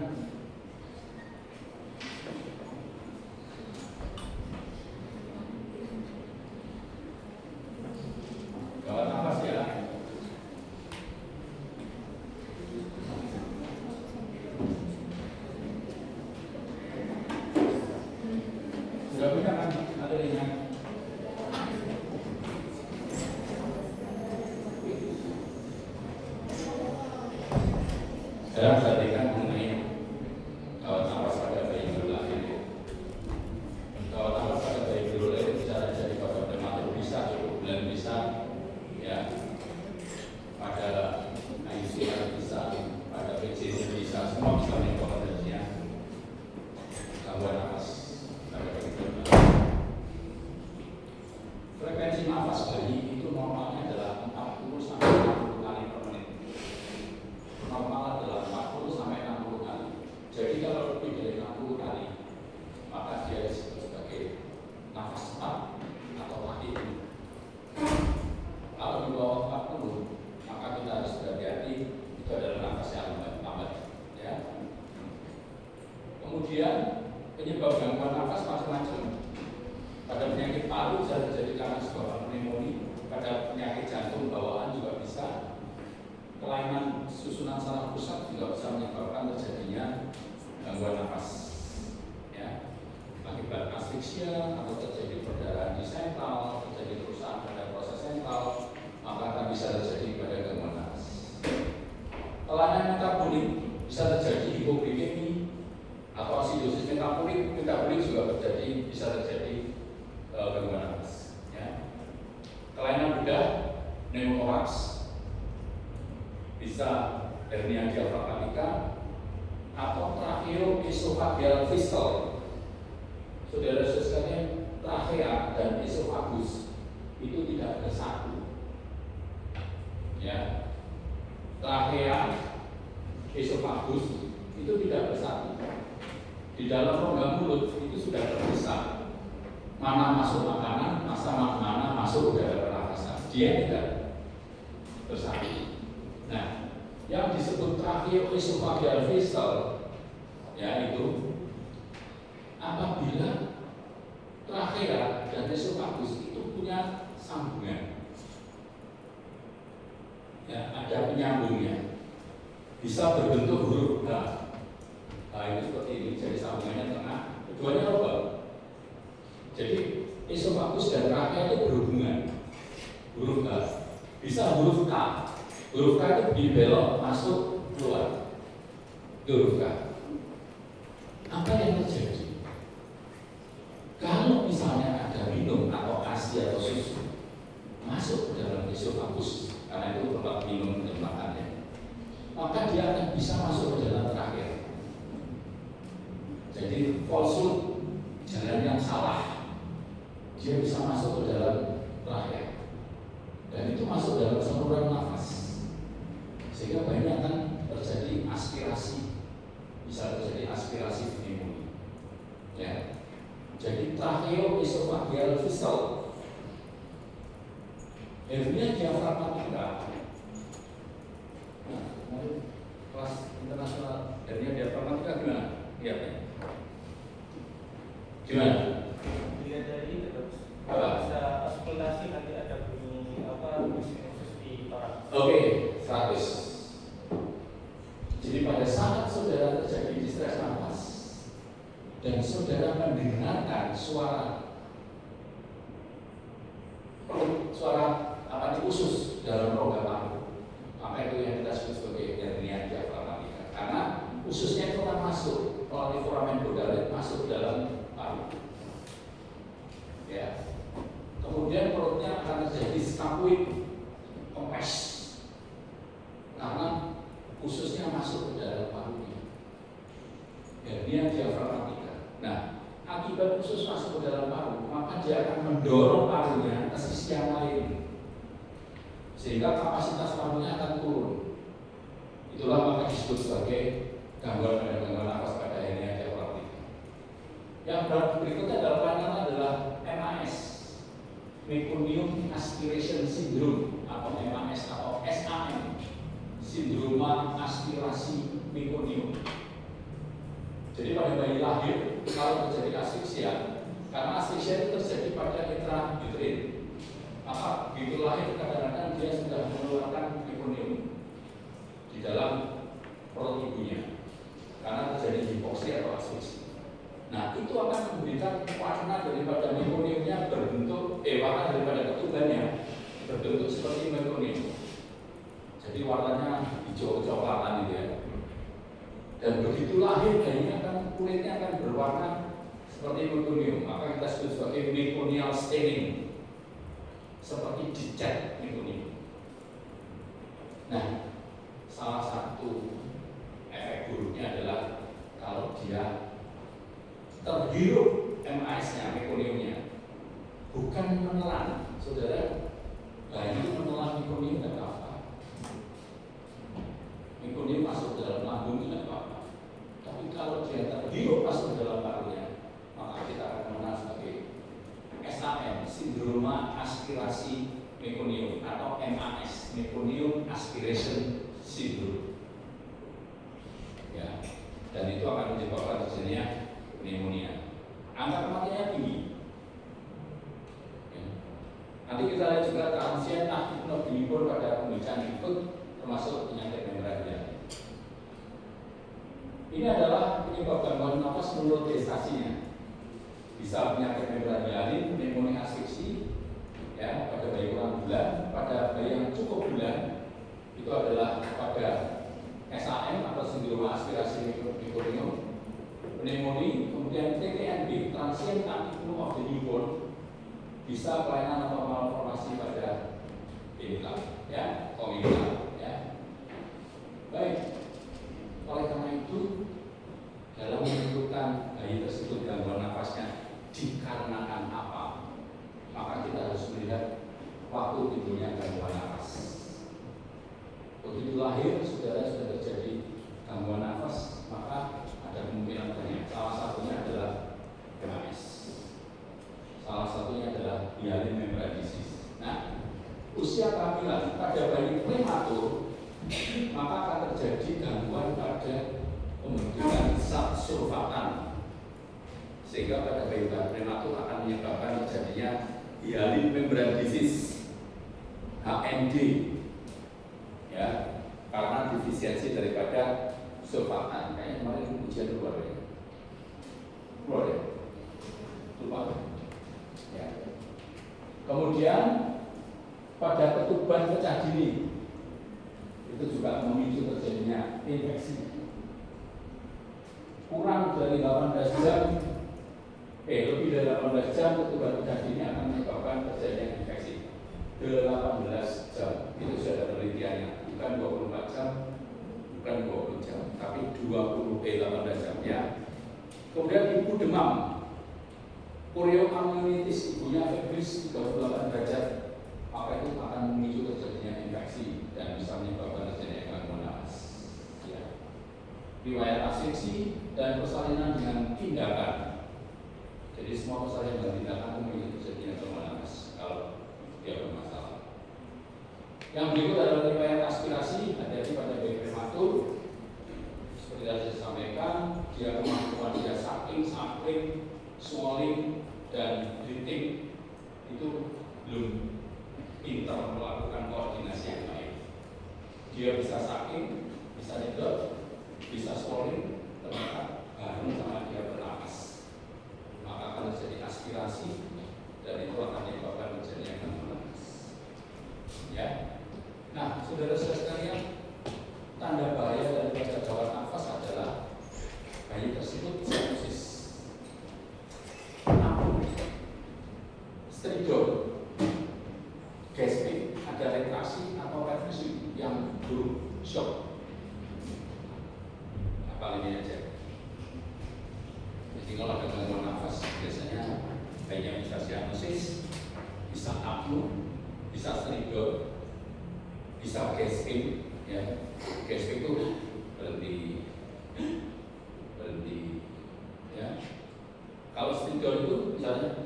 Gawat nafas ya. Sudah punya kan materinya? Saya perhatikan mengenai gawat nafas pada bayi baru lahir. Gawat nafas pada bayi baru lahir bisa jadi pada prematur bisa, cukup bulan bisa, ya. Pada ICU bisa, pada PCC bisa, semua bisa menyebabkan terjadinya gangguan nafas pada bayi baru lahir. Frekuensi nafas bayi itu normalnya adalah 40 sampai 60 kali per menit. Normal adalah 40 sampai 60 kali. Jadi kalau lebih dari 60 kali, maka dia disebut sebagai nafas cepat atau mati. Kalau di bawah 40, maka kita harus berhati-hati, itu adalah nafas yang lambat. Ya. Kemudian penyebab gangguan nafas macam-macam. Pada penyakit paru bisa terjadi karena sebuah pneumonia. Pada penyakit jantung bawaan juga bisa. Kelainan susunan saraf pusat juga bisa menyebabkan terjadinya gangguan nafas, ya, akibat asfiksia atau terjadi perdarahan di sentral, terjadi kerusakan pada proses sentral, maka akan bisa terjadi pada gangguan nafas. Kelainan metabolik bisa terjadi hipoglikemi atau asidosis metabolik juga terjadi, bisa terjadi gangguan nafas, ya. Kelainan bedah, pneumotoraks, bisa hernia diafragmatika atau tracheoesophageal fistula. Saudara-saudara sekalian, trachea dan esofagus itu tidak bersatu. Ya, trachea, esofagus itu tidak bersatu. Di dalam rongga mulut itu sudah terpisah. Mana masuk makanan, mana masuk udara pernafasan. Dia tidak bersatu. Nah, yang disebut tracheoesophageal fistula, ya, itu apabila trachea dan esofagus itu punya sambungan, ya, ada penyambungnya, bisa berbentuk huruf H. Nah, ini seperti ini, jadi sambungannya tengah, keduanya lubang. Jadi esofagus dan trachea itu berhubungan, huruf H, bisa huruf K. Huruf K itu dibelok masuk keluar. Huruf K. Apa yang terjadi? Kalau misalnya ada minum atau ASI atau susu masuk ke dalam esofagus, karena itu tempat minum dan makannya, maka dia akan bisa masuk ke dalam trachea. Jadi false, jalan yang salah. Dia bisa masuk ke dalam trachea. Dan itu masuk dalam saluran nafas. Sehingga banyak akan terjadi aspirasi, bisa terjadi aspirasi pneumonia. Ya, jadi tracheoesophageal fistula, hernia diafragmatika. Nah, kelas internasional hernia diafragmatika gimana? lihatnya. Gimana? Dilihat dari itu terus. Apa? Bisa auskultasi nanti ada bunyi apa khusus di orang. Oke, 100. Jadi pada saat saudara terjadi distres nafas dan saudara mendengarkan suara apa di usus dalam rongga paru, maka itu yang kita sebut sebagai hernia diafragmatika. Karena ususnya itu akan masuk melalui foramen glodalit masuk dalam paru. Ya. Kemudian perutnya akan terjadi scapuit, kempes, karena ususnya masuk ke dalam parunya. Hernia diafragmatika. Nah, akibat usus masuk ke dalam paru, maka dia akan mendorong parunya ke sisi yang lain, sehingga kapasitas parunya akan turun. Itulah maka disebut sebagai gangguan nafas pada hernia diafragmatika. Yang berikutnya dalam pelayanan adalah MAS, Meconium Aspiration Syndrome, atau MAS atau SAM, sindroma aspirasi mekonium. Jadi pada bayi lahir kalau terjadi asfiksia, karena asfiksia itu terjadi pada intrauterin, maka begitu lahir kadang-kadang dia sudah mengeluarkan mekonium di dalam perut ibunya karena terjadi hipoksia atau asfiksia. Nah, itu akan memberikan warna daripada mekoniumnya warna daripada ketubannya berbentuk seperti mekonium. Jadi warnanya hijau kecoklatan gitu ya. Dan begitu lahir bayinya kulitnya akan berwarna seperti mekonium, maka kita sebut sebagai meconial staining, seperti dicat mekonium. Nah, salah satu efek buruknya adalah kalau dia terhirup MAS-nya, mekoniumnya, bukan menelan. Saudara, bayi menelan mekonium tidak apa-apa. Mekonium masuk dalam lambung tidak apa-apa. Tapi kalau dia terhirup masuk dalam parunya, maka kita akan mengenal sebagai SAM, sindroma aspirasi mekonium, atau MAS, Meconium Aspiration Syndrome. Ya, dan itu akan menyebabkan terjadinya pneumonia. Angka kematiannya tinggi. Ya. Nanti kita lihat juga transien aktif nobinipun pada pemeriksaan berikut, termasuk penyakit membran diare. Ini adalah penyebab gangguan nafas menurut gestasinya. Bisa penyakit membran diare, pneumonia asfiksi, ya, pada bayi kurang bulan, pada bayi yang cukup bulan, itu adalah pada SAM atau sindroma aspirasi mekonium, pneumonia, kemudian TTNB, transient active of the newborn, bisa kelainan atau malformasi pada genital, ya, kongenital, ya. Baik, oleh karena itu dalam menentukan bayi tersebut gangguan nafasnya dikarenakan apa, maka kita harus melihat waktu timbulnya gangguan nafas. Begitu lahir saudara sudah terjadi gangguan nafas, maka ada kemungkinan banyak. Salah satunya adalah MAS. Salah satunya adalah hyaline membran disease. Nah, usia kehamilan pada bayi prematur, maka akan terjadi gangguan pada pembentukan zat surfaktan, sehingga pada bayi prematur akan menyebabkan terjadinya hyaline membran disease, HMD, ya, karena defisiensi daripada surfaktan. Kayaknya kemarin ujian keluar ya, lupa. Ya. Kemudian pada ketuban pecah dini itu juga memicu terjadinya infeksi. Kurang dari 18 jam, lebih dari 18 jam ketuban pecah dini akan menyebabkan terjadinya infeksi. 18 jam itu sudah ada penelitiannya, bukan 24 jam, bukan 20 jam, tapi 18 jam ya. Kemudian ibu demam, chorioamnionitis, ibunya febris 38 derajat, maka itu akan memicu terjadinya infeksi dan bisa menyebabkan terjadinya gangguan nafas. Ya. Riwayat asfiksi dan persalinan dengan tindakan. Jadi semua persalinan dengan tindakan memicu terjadinya gangguan nafas kalau dia bermasalah. Yang berikut adalah riwayat aspirasi, hati-hati pada bayi prematur. Seperti yang saya sampaikan, dia kemampuan swallowing dan breathing itu belum pintar melakukan koordinasi yang baik. Dia bisa saking, bisa nyedot, bisa swallowing, ternyata bareng sama dia bernapas, maka akan terjadi aspirasi dan itu akan menyebabkan terjadinya hematomas. Ya, nah saudara-saudara sekalian, tanda bahaya daripada gawat nafas adalah bayi tersebut sepsis, stridor, gasping, ada retraksi atau refusi yang buruk, shock. Apa ini aja? Jadi kalau ada gangguan nafas, biasanya bayinya bisa sianosis, bisa apnu, bisa stridor, bisa gasping. Ya, gasping itu berhenti, ya. Kalau stridor itu misalnya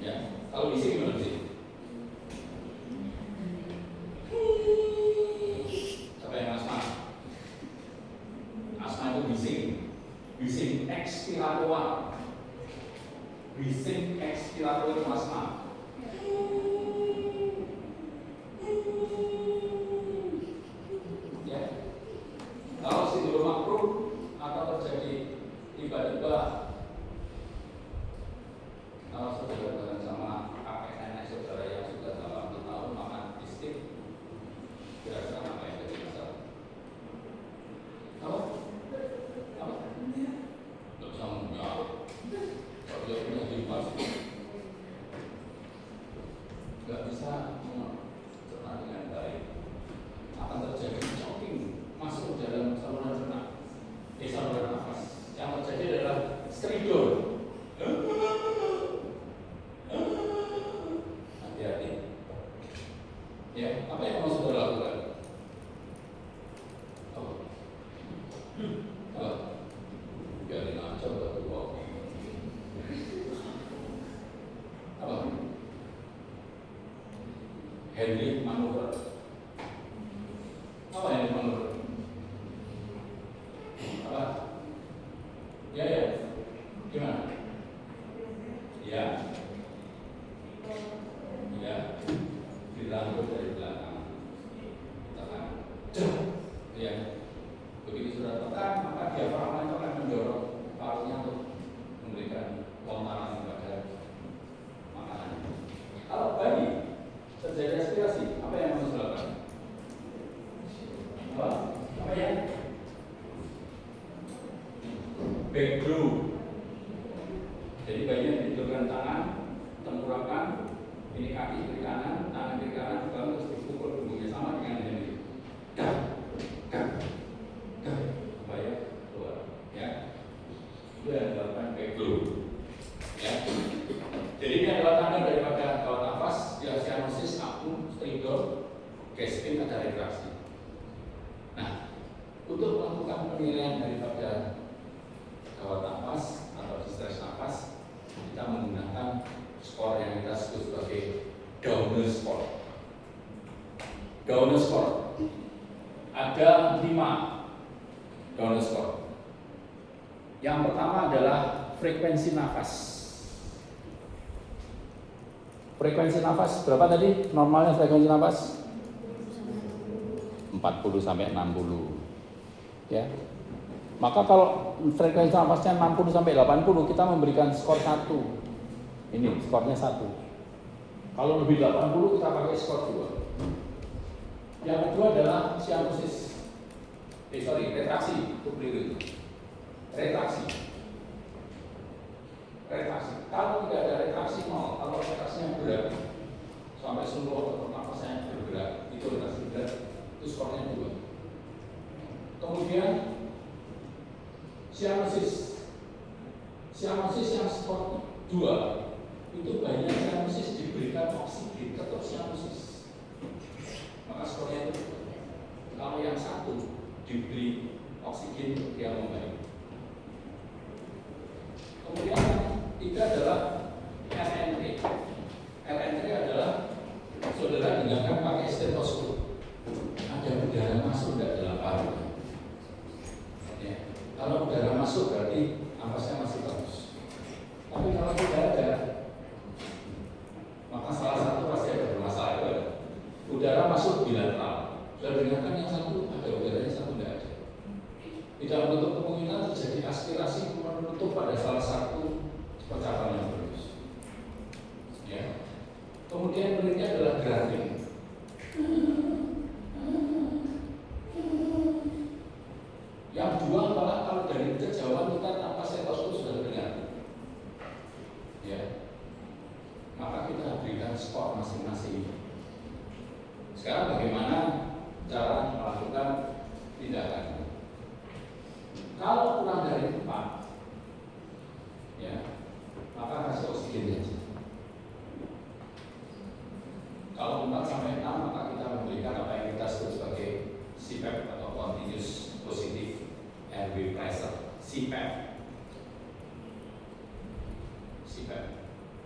ya, kalau bising gimana sih? Siapa yang asma? Asma itu bising ekspirator. Bising ekspirator itu asma. Ya. Kalau sindrom makro atau terjadi tiba-tiba, kalau saudara bareng sama kakek nenek saudara yang sudah 80 tahun makan bistik, kira-kira apa yang jadi masalah? Apa? Tidak bisa menjawab. Kalau dia punya hipas, nggak bisa mencerna dengan baik, akan terjadi choking masuk dalam saluran cerna, saluran nafas. Yang terjadi adalah stridor. Hati-hati. Ya, apa yang mau saudara lakukan? Apa? Biarin aja berdua. Apa? Handling manuver. Apa yang manuver? Apa? Ya. Gimana? Ya. Dirangkul dari belakang. Tekan. Ya. Begitu sudah tekan, maka diafragma itu akan mendorong parunya untuk memberikan lontaran kepada makanan. Kalau bayi terjadi aspirasi, apa yang harus dilakukan? Apa ya? Back brew. Jadi bayinya ditidurkan tangan, tengkurakan, ini kaki kiri kanan, tangan kiri kanan, bangun terus dipukul punggungnya sama dengan ini. Supaya keluar. Ya. Itu yang dilakukan back brew. Ya. Jadi ini adalah tanda daripada gawat nafas, sianosis, apnu, stridor, gasping, ada retraksi. Nah, untuk melakukan penilaian daripada gawat nafas atau distress nafas, kita menggunakan skor yang kita sebut sebagai Downer score. Downer score ada 5 Downer score. Yang pertama adalah frekuensi nafas. Frekuensi nafas berapa tadi? Normalnya frekuensi nafas 40 sampai 60. Ya. Maka kalau frekuensi nafasnya 60 sampai 80, kita memberikan skor 1. Ini skornya 1. Kalau lebih 80 kita pakai skor 2. Yang kedua adalah sianosis. Retraksi, itu keliru. Retraksi. Kalau tidak ada retraksi 0, kalau retraksinya berat sampai seluruh otot nafasnya bergerak, itu retraksi berat, itu skornya 2. Kemudian sianosis yang skor 2 itu banyak sianosis diberikan oksigen, tetap sianosis, maka skornya itu. Kalau yang 1 diberi oksigen, dia membaik. Kemudian yang 3 adalah RNT. RNT adalah saudara dengarkan pakai stetoskop, ada udara masuk tidak dalam paru. termasuk bilateral. Sudah dengarkan yang satu ada udaranya, satu tidak ada. Tidak menutup kemungkinan terjadi aspirasi menutup pada salah satu percakapan yang terus. Ya. Kemudian berikutnya adalah grunting. Yang dua malah kalau dari kejauhan kita tanpa stetoskop sudah dengar. Ya. Maka kita berikan skor masing-masing. Sekarang bagaimana cara melakukan tindakan? Kalau kurang dari 4, ya, maka kasih oksigen saja. Kalau 4 sampai 6, maka kita memberikan apa yang kita sebut sebagai CPAP atau Continuous Positive Airway Pressure. CPAP,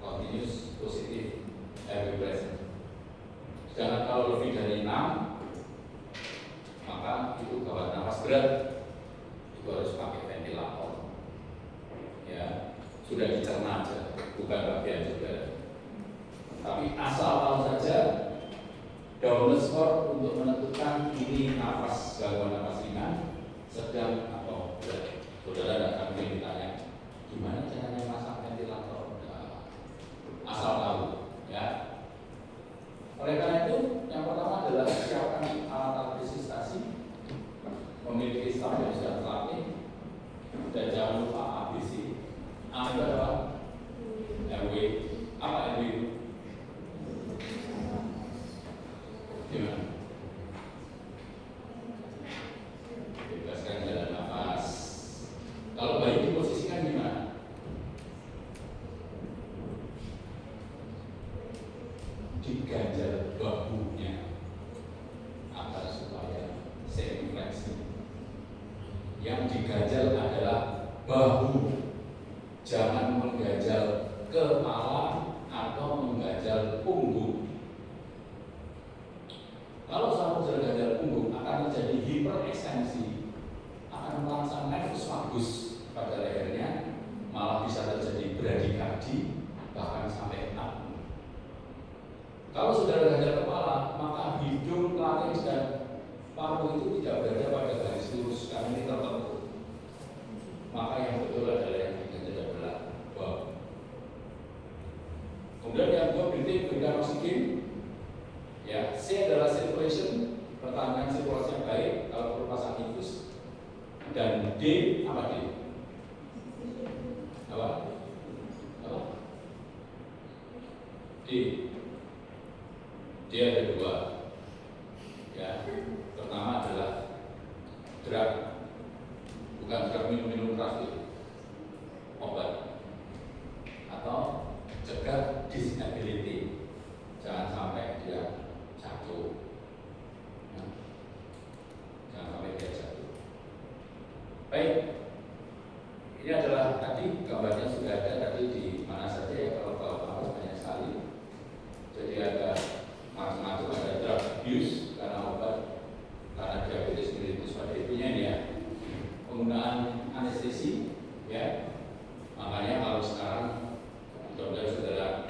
Continuous Positive Airway Pressure. Sedangkan kalau lebih dari 6, maka itu gawat nafas berat, itu harus pakai ventilator. Ya, sudah dicerna aja, bukan bagian juga. Tapi asal tahu saja Douglas score untuk menentukan ini nafas gangguan nafas ringan, sedang atau berat. Saudara tidak akan ditanya gimana caranya masang ventilator. Nah, asal tahu, ya. Oleh karena itu, yang pertama adalah siapkan alat resusitasi, memiliki staf yang sudah terlatih, dan jangan lupa ABC. A itu adalah airway. Apa airway itu? Gimana? Bebaskan jalan nafas. Kalau bayi diposisikan gimana? Diganjal bahunya agar supaya semi-fleksi. Yang diganjal adalah bahu, jangan mengganjal kepala atau mengganjal punggung. Kalau saudara ganjal punggung akan terjadi hiperekstensi, akan merangsang nervus vagus pada lehernya, malah bisa terjadi bradikardi, bahkan sampai apnea. Kalau saudara ganjal kepala, maka hidung, laring, dan paru itu tidak berada pada garis lurus karena ini tertentu. Maka yang betul adalah yang diganjal adalah bahu. Kemudian yang kedua, berikan oksigen. Ya, C adalah circulation, pertahanan sirkulasi yang baik kalau berpasang infus. Dan D apa D? Apa? D. D ada 2. Ya, pertama adalah drug, bukan drug minum keras, obat, atau cegah disability, jangan sampai dia jatuh, ya. Jangan sampai dia jatuh. Baik, ini adalah tadi gambarnya sudah ada tadi di mana saja ya, kalau tahu banyak sekali. Jadi ada macam-macam, ada drug abuse karena obat, karena diabetes mellitus pada ibunya ya, penggunaan anestesi ya. Makanya kalau sekarang saudara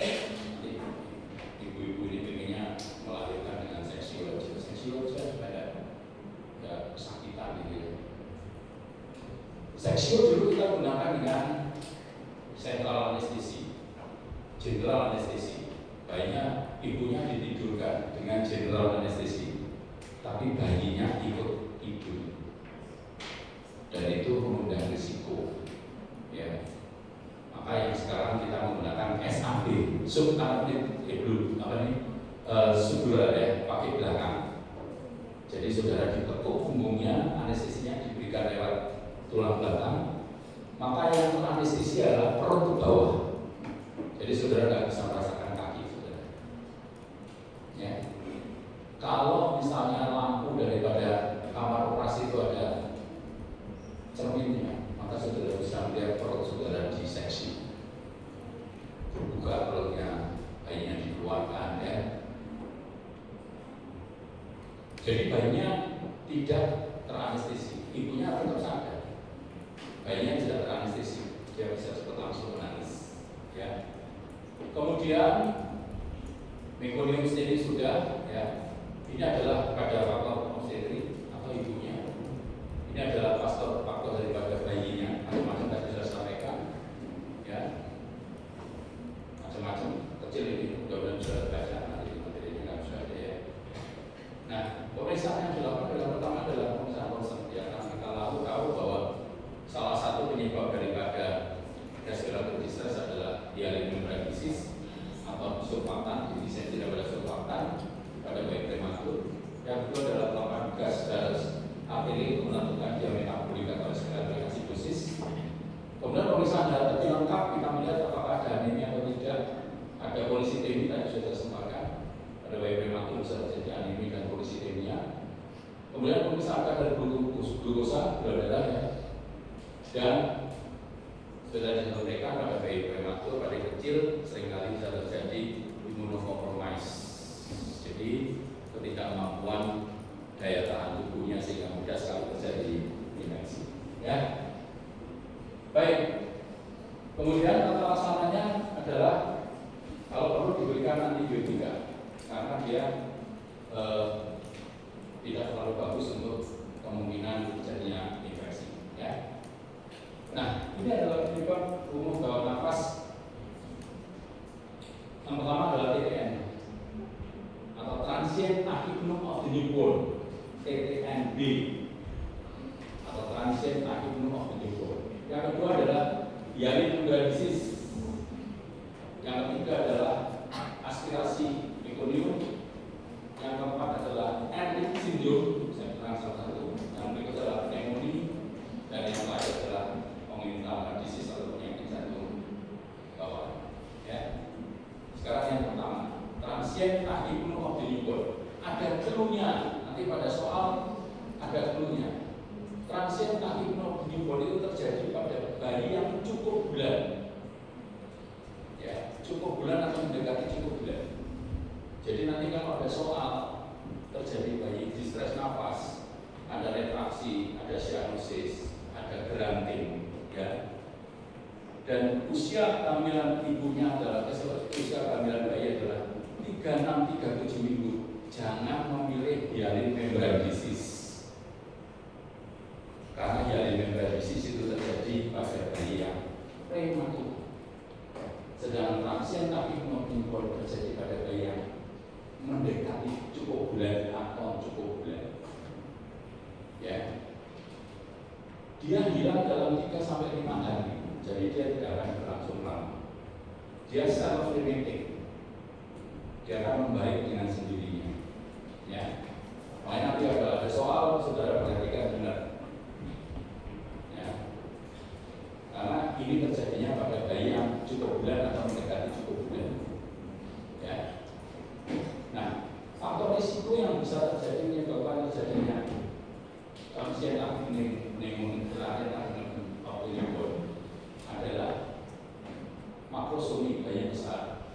ibu-ibu ini pengennya melahirkan dengan seksiologi supaya tidak kesakitan gitu. Seksio dulu kita gunakan dengan central anestesi, general anestesi. Bayinya, ibunya ditidurkan dengan general anestesi, tapi bayinya ikut tidur, dan itu mengundang risiko. Ya, maka yang sekarang kita menggunakan SAB, subarachnoid subdural ya, pakai belakang. Jadi saudara ditekuk punggungnya, anestesinya diberikan lewat tulang belakang, maka yang teranestesi adalah perut ke bawah. Jadi saudara nggak bisa merasakan kaki saudara. Ya. Kalau misalnya lampu daripada kamar operasi itu ada cerminnya, maka saudara bisa melihat perut saudara diseksi, terbuka perutnya, bayinya dikeluarkan ya. Jadi bayinya tidak teranestesi, ibunya tetap sadar. Bayinya tidak teranestesi, dia bisa cepat langsung menangis. Ya. Kemudian mekonium ini sudah ya, Ini adalah pada faktor obstetri atau ibunya. Ini adalah faktor daripada bayinya. Macam-macam tadi sudah sampaikan, ya, macam-macam kecil ini. Mudah-mudahan sudah baca nanti materinya nggak usah ada ya. Nah, pemeriksaan yang dilakukan adalah pertama adalah pemeriksaan ronsen. Ya, karena kita tahu bahwa salah satu penyebab daripada respiratory distress adalah hyaline membrane disease atau surfaktan, jadi tidak pada surfaktan pada bayi prematur. Yang kedua adalah paparan gas harus APD untuk menentukan dia metabolik atau respiratory acidosis. Kemudian pemeriksaan darah lebih lengkap, kita melihat apakah ada anemia atau tidak. Ada polisitemia tadi sudah disebutkan. Pada bayi prematur bisa terjadi anemia dan polisitemia. Kemudian pemeriksaan kadar glukosa gula darah ya. Dan sudah disampaikan pada bayi prematur pada kecil seringkali bisa terjadi imunokompromis. Jadi ketidakmampuan daya tahan tubuhnya sehingga mudah sekali terjadi infeksi. Ya, baik. Kemudian tata laksananya adalah kalau perlu diberikan antibiotika karena dia tidak terlalu bagus untuk kemungkinan terjadinya infeksi. Ya. Nah, ini adalah penyebab umum gawat nafas. Yang pertama adalah TTN atau transient tachypnea of the newborn, TTNB atau transient tachypnea of the newborn. Yang kedua adalah hyaline membrane disease. Yang ketiga adalah aspirasi mekonium. Yang keempat adalah Ehrlich syndrome, saya bilang salah satu. Yang berikut adalah pneumonia dan yang terakhir adalah congenital disease atau penyakit jantung bawaan. Ya. Sekarang yang pertama, transient tachypnea of the newborn. Ada clue-nya, nanti pada soal ada clue-nya. Transient tachypnea of the newborn itu terjadi pada bayi yang cukup bulan. Ya, cukup bulan atau mendekati cukup bulan. Jadi nanti kalau ada soal terjadi bayi distres nafas, ada retraksi, ada cyanosis, ada granting, ya. Dan usia kehamilan ibunya adalah usia kehamilan bayi adalah 36-37 minggu. Jangan memilih hyaline membrane disease. Karena hyaline membrane disease itu terjadi pada bayi yang prematur. Sedangkan transient tachypnea terjadi pada bayi yang mendekati cukup bulan atau cukup bulan. Ya. Dia hilang dalam 3-5 hari. Jadi dia tidak akan berlangsung lama. Dia self-limiting. Dia akan membaik dengan sendirinya. Ya. Makanya nanti ada soal, saudara perhatikan benar. Ya. Karena ini terjadinya pada bayi yang cukup bulan atau mendekati cukup bulan. Ya. Nah, faktor risiko yang bisa terjadi menyebabkan terjadinya transient pneumonia adalah makrosomi bayi besar.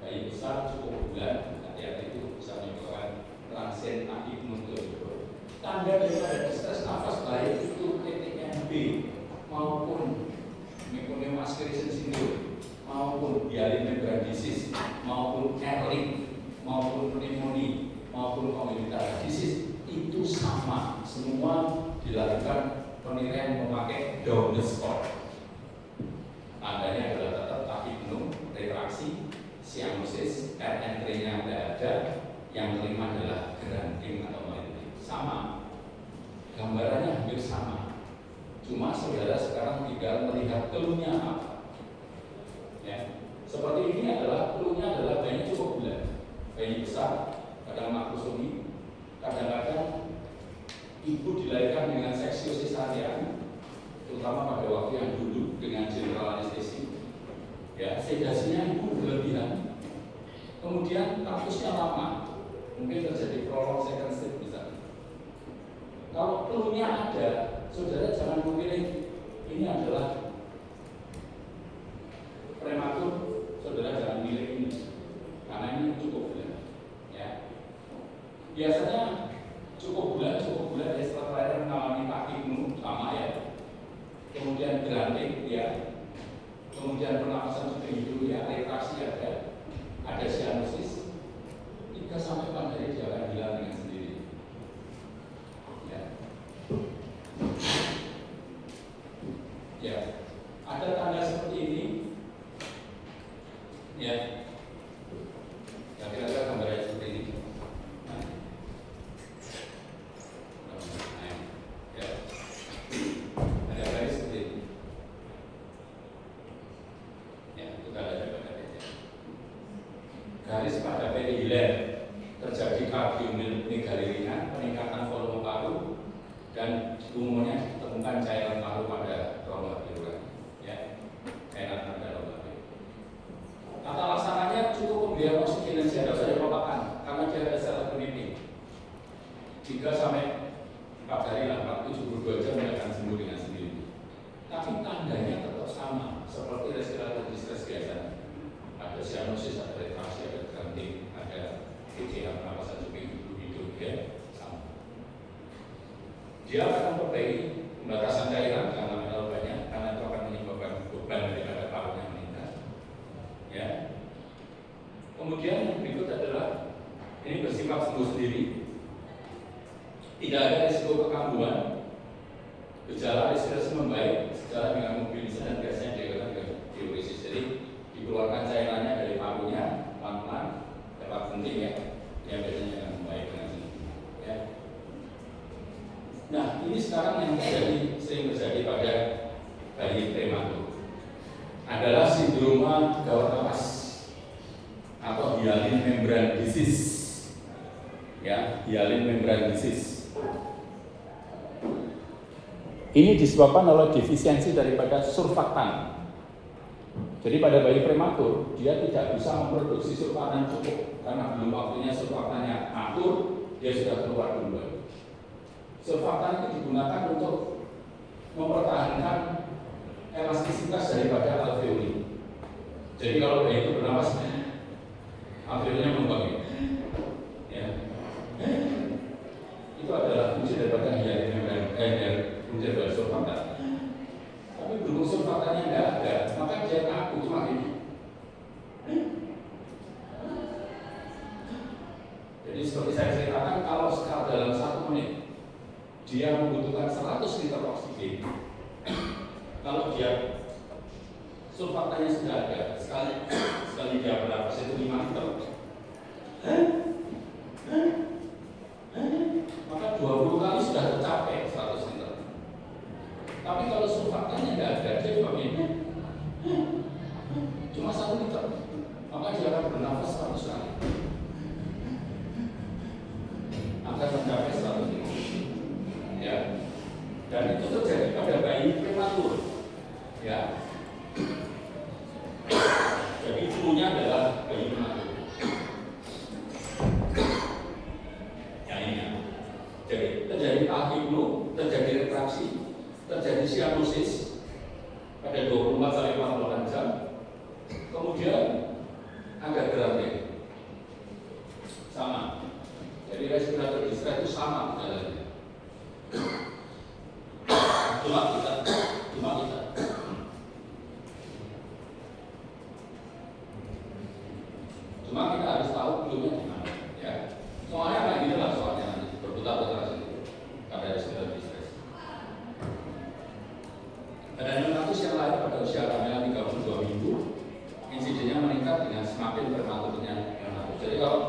Bayi besar cukup bulan, hati-hati itu bisa menyebabkan transient tachypnea. Tanda daripada distres nafas baik itu TTNB maupun meconium aspiration syndrome maupun hyaline membrane disease maupun Ehrlich maupun pneumonia maupun congenital disease itu sama, semua dilakukan penilaian memakai Douglas score. Tandanya adalah tetap tachypnea, retraksi, cyanosis, RN3-nya tidak ada. Yang kelima adalah granting atau melinting. Sama, gambarannya hampir sama. Cuma saudara sekarang tinggal melihat clue-nya apa. Ya. Seperti ini adalah clue-nya adalah bayi cukup bulan, bayi besar, kadang makrosomi, kadang-kadang ibu dilahirkan dengan seksio sesarian, terutama pada waktu yang dulu dengan general anestesi. Ya, sedasinya ibu berlebihan. Kemudian kasusnya lama, mungkin terjadi prolong second stage misalnya. Kalau clue-nya ada, saudara jangan memilih ini adalah prematur, saudara jangan milih ini karena ini cukup bulan. Ya. Biasanya cukup bulan ya setelah kelahiran mengalami tachypnea sama ya. Kemudian granting ya. Kemudian pernapasan seperti hidung ya, retraksi ada cyanosis. 3-4 hari dia akan hilang terjadi kardiomegaly ringan, peningkatan volume paru, dan umumnya ditemukan cairan paru pada rongga pleural. Ya, cairan pada rongga pleural. Tata laksananya cukup pemberian oksigen saja, tidak usah diperlukan karena dia ada sel pemimpin. 3 sampai 4 hari lah, 72 jam dia akan sembuh dengan sendiri. Tapi tandanya tetap sama, seperti respiratory distress biasa. Ada cyanosis, ada retraksi, ada grunting, ada PCA pernapasan hidup, ya, sama. Dia akan memperbaiki pembatasan cairan karena terlalu banyak, karena itu akan menyebabkan beban daripada parunya meningkat. Ya. Kemudian yang berikut adalah ini bersifat sembuh sendiri, tidak ada risiko kekambuhan, gejala respirasi membaik secara dengan mobilisasi dan biasanya dikatakan dengan diuresis. Jadi dikeluarkan cairannya dari parunya pelan-pelan lewat kencing ya, yang biasanya akan membaik dengan sendiri. Ya. Nah, ini sekarang yang sering terjadi pada bayi prematur adalah sindroma gawat napas atau hyaline membrane disease. Ya, hyaline membrane disease. Ini disebabkan oleh defisiensi daripada surfaktan. Jadi pada bayi prematur dia tidak bisa memproduksi surfaktan cukup karena belum waktunya surfaktannya atur, dia sudah keluar duluan. Surfaktan itu digunakan untuk mempertahankan elastisitas daripada alveoli. Jadi kalau bayi itu bernapas, alveolnya membagi. Ya. Itu adalah fungsi daripada hyaline membrane fungsi daripada surfaktan. Tapi berhubung surfaktannya tidak ada, maka dia kaku cuma ini. Jadi seperti saya ceritakan, kalau sekali dalam 1 menit dia membutuhkan 100 liter oksigen. Kalau dia surfaktannya sudah ada, sekali dia bernapas itu 5 liter. Maka 20 kali sudah tercapai 100 liter. Tapi kalau surfaktannya tidak ada, dia cuma ini, cuma 1 liter, maka dia akan bernafas 100 kali agar mencapai 100 liter. Ya, dan itu terjadi pada bayi prematur. Ya, jadi flu-nya adalah bayi prematur. Ya ini ya. Jadi terjadi tachypnea, terjadi retraksi, terjadi cyanosis pada 24 sampai 48 jam. Kemudian agak grunting. Sama. Jadi respiratory distress itu sama gejalanya. Cuma kita harus tahu belumnya di mana. Ya. Soalnya kayak gini lah soalnya nanti berputar-putar situ pada respiratory distress. Pada neonatus yang lahir pada usia kehamilan 32 minggu, insidennya meningkat dengan semakin prematurnya neonatus. Jadi kalau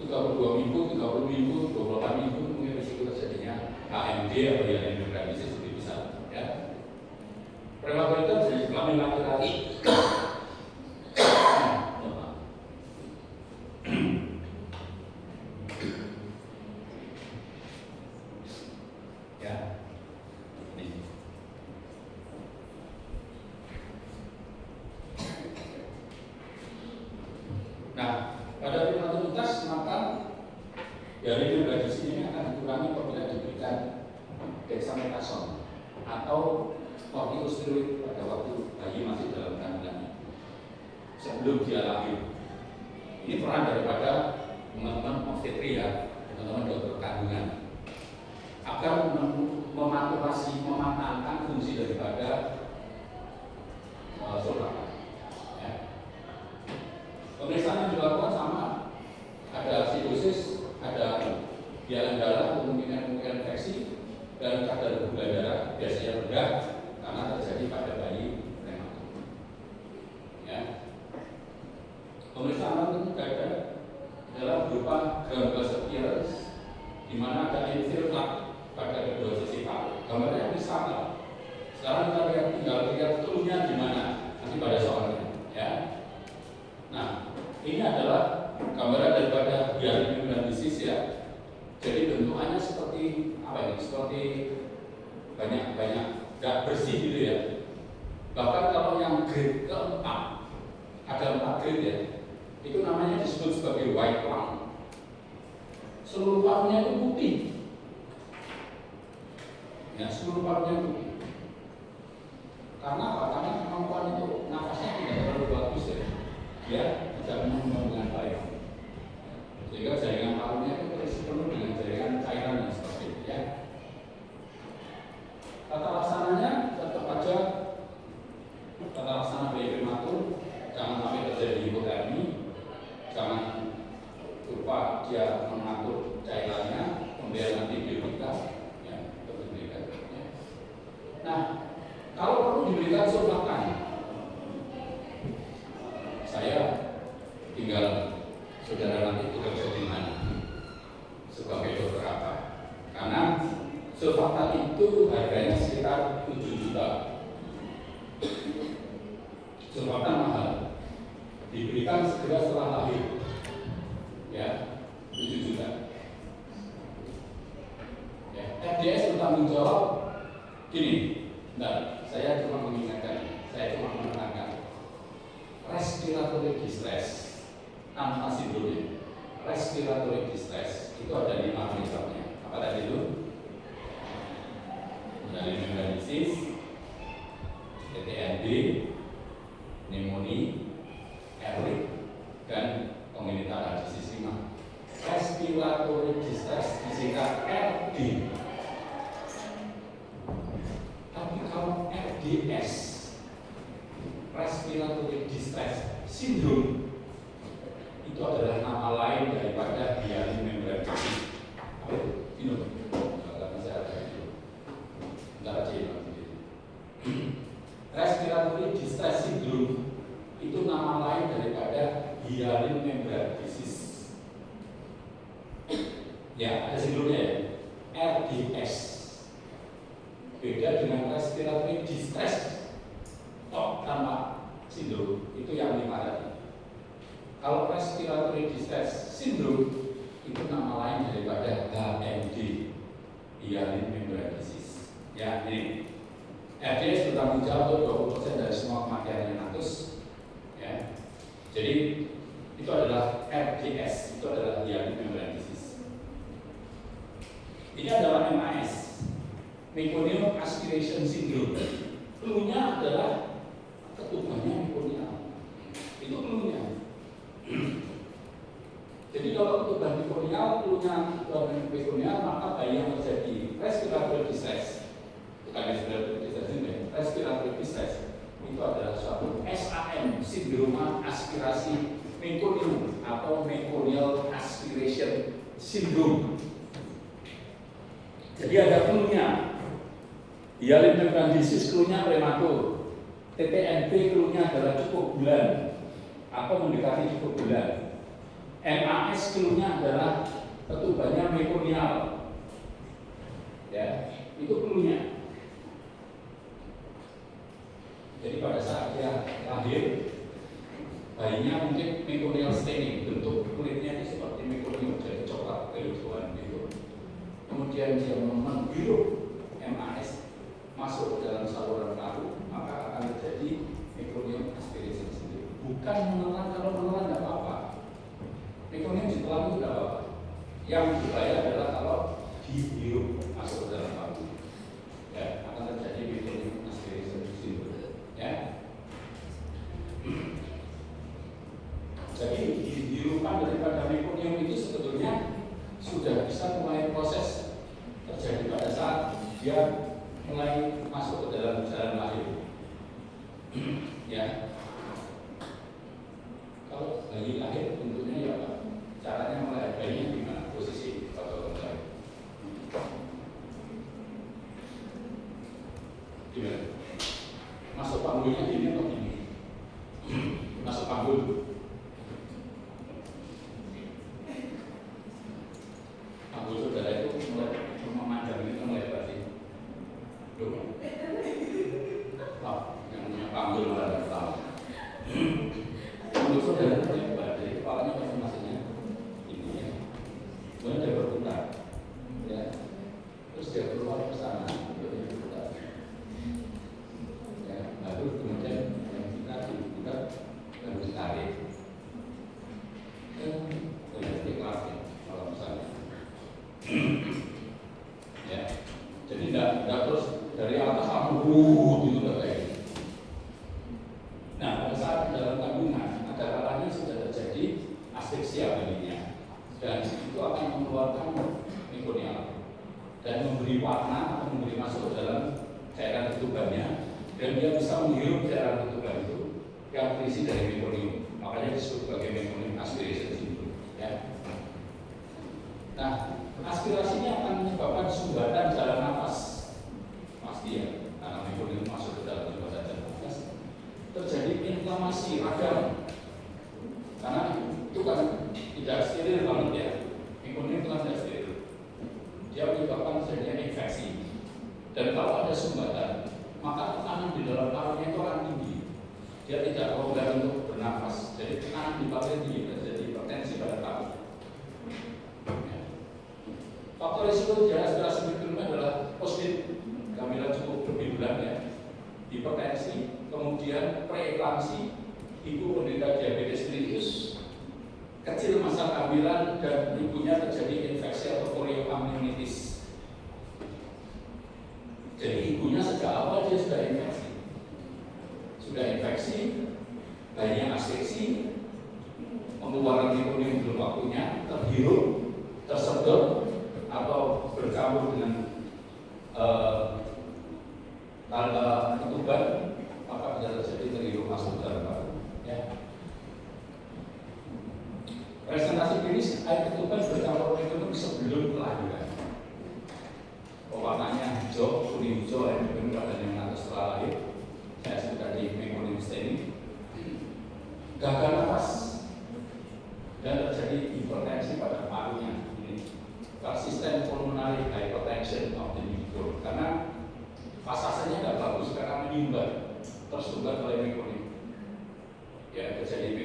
32 minggu, 30 minggu, 28 minggu mungkin risiko terjadinya HMD atau hyaline membrane disease lebih besar. Ya. Prematur itu terjadi kelamin laki-laki. Nah, pada prematuritas maka dari membrane ini akan dikurangi apabila diberikan dexamethasone atau kortikosteroid pada waktu bayi masih dalam kandungannya sebelum dia lahir. Ini peran daripada teman-teman obstetri ya, teman-teman dokter kandungan agar mematulasi, mematangkan fungsi daripada surfaktan. Ya. Pemeriksaan yang dilakukan sama, ada sidosis, ada jalan darah, kemungkinan infeksi, dan kadar gula darah biasanya rendah karena terjadi pada bayi prematur. Ya. Pemeriksaan itu ada dalam berupa gram-gas appearance, di mana ada infiltrat pada kedua sisi paru. Gambarnya ini sama. Sekarang kita tinggal lihat clue-nya di mana nanti pada soalnya. Ya. Nah, ini adalah gambaran daripada hialine membran disease ya. Jadi bentukannya seperti apa ini? Seperti banyak nggak bersih gitu ya. Bahkan kalau yang grade keempat, ada 4 grade ya, itu namanya disebut sebagai white lung. Seluruh parunya itu putih. Ya, seluruh parunya putih. Karena apa? Karena kemampuan itu nafasnya tidak terlalu bagus ya. Ya, tidak mengembang dengan baik. Sehingga jaringan parunya itu terisi penuh dengan jaringan cairan yang seperti itu ya. Tata laksananya tetap aja tata laksana bayi prematur, jangan sampai terjadi hipotermi, jangan lupa dia mengatur cairannya, pemberian antibiotika, ya, untuk diberikan. Ya. Nah, kalau perlu diberikan surfaktan, saya tinggal saudara nanti bekerja di mana sebagai dokter apa? Karena surfaktan itu harganya sekitar 7 juta. Surfaktan mahal, diberikan segera setelah lahir, ya 7 juta. Ya, FDS bertanggung jawab gini, bentar, saya cuma mengingatkan, saya cuma menekankan respiratory distress tanpa sindromnya. Respiratory distress itu ada 5 penyebabnya. Apa tadi itu? Hialine membran disease, TTND, pneumonia, airway, dan congenital heart disease 5. Respiratory distress disingkat RD. Tapi kalau RDS, respiratory distress syndrome, itu adalah nama lain daripada hialine membran disease. Apa itu? Minum. Respiratory distress syndrome itu nama lain daripada hialine membran disease. Ya, ada sindromnya ya. RDS. Beda dengan respiratory distress tanpa sindrom, itu yang 5 tadi. Kalau respiratory distress syndrome itu nama lain daripada HMD, hialine membran disease. Ya, ini RDS bertanggung jawab untuk 20% dari semua kematian neonatus. Ya. Jadi itu adalah RDS, itu adalah hialine membran disease. Ini adalah MAS, meconium aspiration syndrome. Cluenya adalah ketubannya meconial. Itu cluenya. Jadi kalau ketuban meconial, cluenya ketuban meconial, maka bayi yang terjadi respiratory distress, bukan respiratory distress itu adalah suatu SAM, sindroma aspirasi meconium atau meconial aspiration syndrome. Jadi ada cluenya. Hialine membran disease cluenya prematur. TTNP cluenya adalah cukup bulan atau mendekati cukup bulan. MAS cluenya adalah ketubannya meconial. Ya, itu cluenya. Jadi pada saat dia lahir, bayinya mungkin meconial staining, bentuk kulitnya itu seperti meconium, jadi coklat kelucuan gitu. Kemudian dia menghirup MAS masuk ke dalam saluran paru, maka akan terjadi meconium aspiration sendiri. Bukan menelan, kalau menelan tidak apa-apa. Meconium ditelan itu tidak apa-apa. Yang berbahaya adalah kalau dihirup masuk ke dalam paru, ya akan terjadi meconium aspiration syndrome. Ya. Jadi dihirupan daripada meconium itu sebetulnya sudah bisa mulai proses terjadi pada saat dia mulai masuk ke dalam jalan lahir. Ya. Kalau bayi lahir bentuknya ya apa? Caranya mulai bayinya gimana? Posisi atau kembali? Gimana? Masuk panggulnya gini atau gini? Masuk panggul. Panggul saudara itu mulai memanjang ini mulai berarti. Loh. Oh, yang punya panggul malah tidak tahu. Panggul saudara itu mulai berarti kepalanya Ya, jadi tidak terus dari atas langsung gitu kayak gitu. Nah, pada saat dalam kandungan ada kalanya sudah terjadi asfiksia bayinya, dan itu akan mengeluarkan mekonium dan memberi warna atau memberi masuk ke dalam cairan ketubannya, dan dia bisa menghirup cairan ketuban itu yang terisi dari mekonium. Makanya disebut sebagai mekonium aspiration syndrome. Ya. Nah, aspirasinya akan menyebabkan sumbatan jalan nafas, pasti ya, karena mekonium masuk ke dalam sumbatan jalan nafas. Terjadi inflamasi radang, karena itu kan tidak steril banget ya, mekonium itu kan tidak steril. Dia menyebabkan terjadinya infeksi, dan kalau ada sumbatan, maka tekanan di dalam parunya itu akan tinggi. Dia tidak longgar untuk bernafas, jadi tekanan di paru tinggi, terjadi hipertensi pada paru. Faktor risiko terjadi aspirasi mekonium adalah positif, kehamilan cukup berbulan ya, hipertensi, kemudian preeklamsi, ibu penderita diabetes mellitus, kecil masa kehamilan, dan ibunya terjadi infeksi atau chorioamnionitis. Jadi ibunya sejak awal dia sudah infeksi, bayinya asfiksi, pengeluaran mekonium belum waktunya, terhirup, tersedot, atau bercampur dengan ketuban, maka bisa terjadi terhirup masuk dalam paru. Ya. Presentasi klinis air ketuban bercampur mekonium sebelum kelahiran. Warnanya hijau, kuning hijau, air mekonium pada yang atas setelah lahir. Saya sebut tadi mekonium staining. Gagal nafas dan terjadi hipertensi pada parunya. Persisten pulmonary hypertension of the newborn, karena pasasenya tidak bagus karena menyumbat, tersumbat oleh mekonium. Ya, terjadi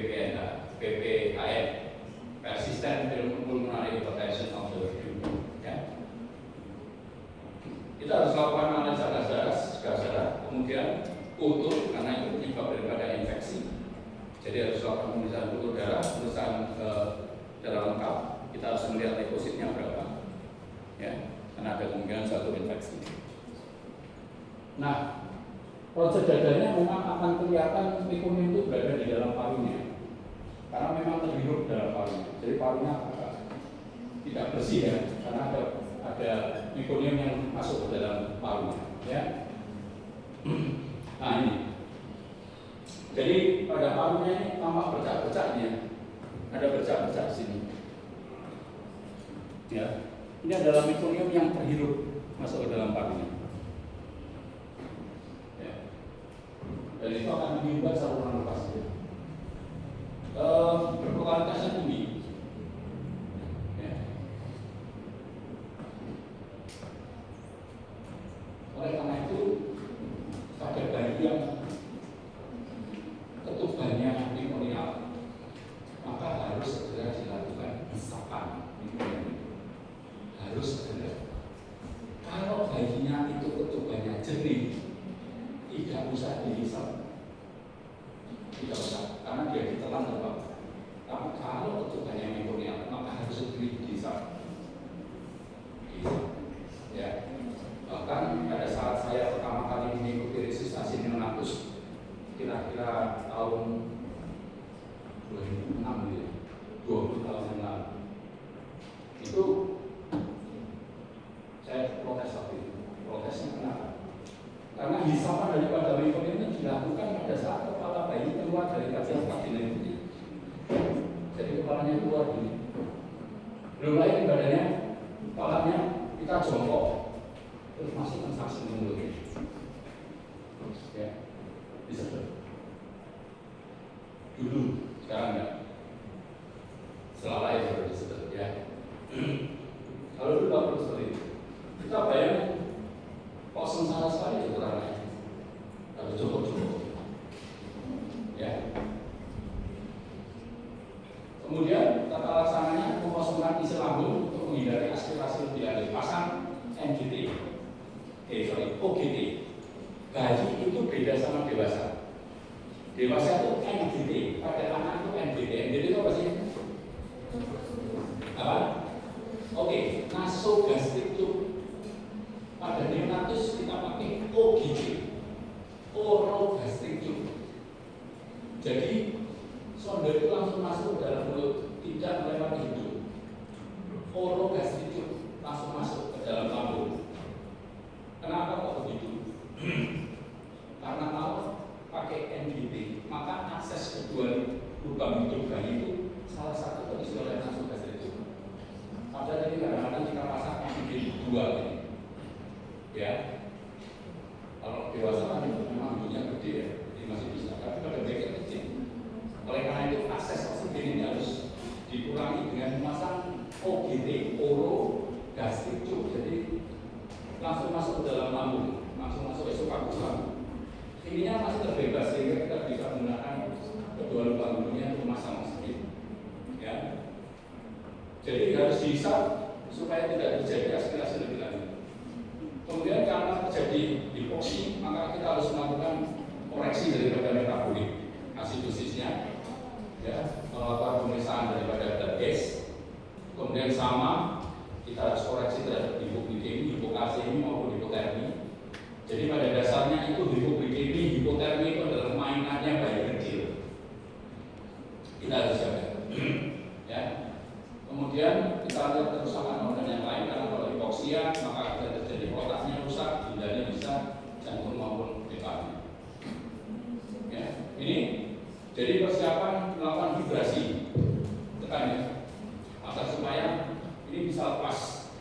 PPKN, persisten pulmonary hypertension of the newborn. Ya. Kita harus lakukan analisa gas darah, kemudian kultur, karena itu penyebab daripada infeksi. Jadi harus lakukan pemeriksaan kultur darah, pemeriksaan darah lengkap. Kita harus melihat leukositnya berapa, ya, karena ada kemungkinan suatu infeksi. Nah, proses dadanya memang akan kelihatan mekonium itu berada di dalam parunya, karena memang terhirup dalam parunya. Jadi parunya tidak bersih ya, karena ada mekonium yang masuk ke dalam parunya. Ya. Nah ini, jadi pada parunya ini tampak bercak-bercaknya, ada bercak-bercak di sini. Ya, ini adalah mekonium yang terhirup masuk ke dalam parunya. Ya. Dan itu akan menyumbat saluran nafasnya. Berproduktivitasnya tinggi. Ya. Oleh karena itu, pada bayi yang ketubannya mekonial, maka harus segera dilakukan isapan mekonium. Harus segera. Kalau bayinya itu ketubannya jernih, tidak usah dihisap, tidak usah, karena dia ditelan terbang. Tapi kalau ketubannya mekonial, maka harus segera dihisap. Ya. Bahkan pada saat saya pertama kali mengikuti resusitasi neonatus, kira-kira tahun 2006 ya, 20 tahun yang lalu, itu saya protes waktu itu. Protesnya kenapa? Karena hisapan daripada mekonium itu dilakukan pada saat kepala bayi keluar dari kajian vagina itu. Jadi kepalanya keluar gini, belum lagi badannya, kepalanya kita jongkok, terus masukkan saksi mulut ini. Ya, bisa dulu, sekarang enggak. Setelah lahir baru disedot ya. Kalau dulu nggak perlu seperti itu. Kita bayangkan, kok sengsara sekali itu orangnya. Harus cukup. Ya. Kemudian tata laksananya mengosongkan isi lambung untuk menghindari aspirasi lebih lanjut. Pasang OGT. Bayi itu beda sama dewasa. Dewasa itu NGT, pada anak itu NGT. NGT itu apa sih? Apa? Oke, nasogastrogenia. nasogastric tube. Pada neonatus kita pakai OGT, orogastric tube. Jadi sonde itu langsung masuk ke dalam mulut, tidak melewati hidung. Orogastric tube langsung masuk ke dalam lambung. Kenapa kok begitu? Karena kalau pakai NGT, maka akses kedua lubang hidup bayi itu salah satu terisi oleh nasogastric tube. Padahal ini kadang-kadang kita pasang NGT 2 ini. Ya, kalau dewasa kan memang hidungnya gede ya, jadi masih bisa. Tapi pada bayi kecil, oleh karena itu akses oksigen ini harus dikurangi dengan memasang OGT, orogastric tube. Jadi langsung masuk ke dalam lambung, langsung masuk esofagus lambung. Ininya masih terbebas sehingga kita bisa menggunakan kedua lubang hidungnya untuk memasang oksigen. Ya, jadi harus dihisap supaya tidak terjadi aspirasi lebih lanjut. Kemudian karena terjadi hipoksi, maka kita harus melakukan koreksi daripada metabolik asidosisnya, ya, melakukan pemeriksaan daripada blood gas. Kemudian sama kita harus koreksi terhadap hipoglikemi, hipokalsemi maupun hipotermi. Jadi pada dasarnya itu hipoglikemi, hipotermi itu adalah mainannya bayi kecil. Kita harus jaga. Ya. Kemudian kita lihat kerusakan organ yang lain, karena kalau hipoksia maka akan terjadi otaknya rusak, ginjalnya bisa jantung maupun hepatnya. Ya, ini jadi persiapan melakukan vibrasi, tekan ya, agar supaya ini bisa lepas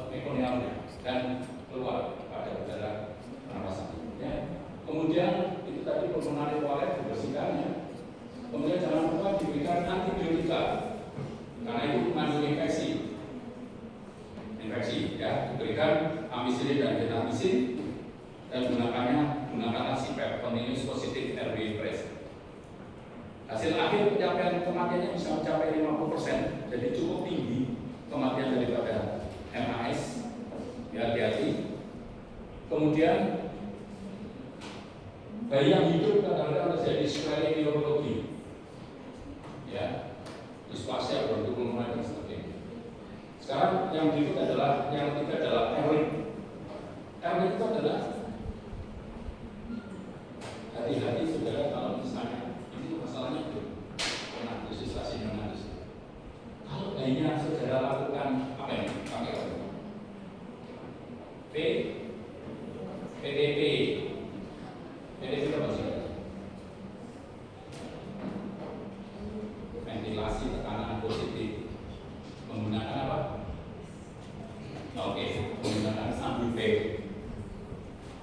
mekonialnya dan keluar pada udara pernapasan. Ya. Kemudian itu tadi pulmonari toilet dibersihkannya. Kemudian jangan lupa diberikan antibiotika. Karena itu mengandung infeksi, ya, diberikan ampicillin dan gentamicin dan gunakan CPAP, continuous positive airway pressure. Hasil akhir pencapaian kematiannya bisa mencapai 50%, jadi cukup tinggi kematian daripada MAS. Ya, hati-hati. Kemudian bayi yang hidup kadang-kadang terjadi swelling neurologi, ya, displasia bronchopulmoner dan sebagainya. Sekarang yang berikut adalah, yang ketiga adalah airway. Airway itu adalah hati-hati saudara kalau misalnya ini masalahnya resusitasi neonatus. Kalau bayinya saudara lakukan apa ini? Pakai apa? PDP apa sih? Ventilasi tekanan positif. Menggunakan apa? Oke, menggunakan ambulpeg.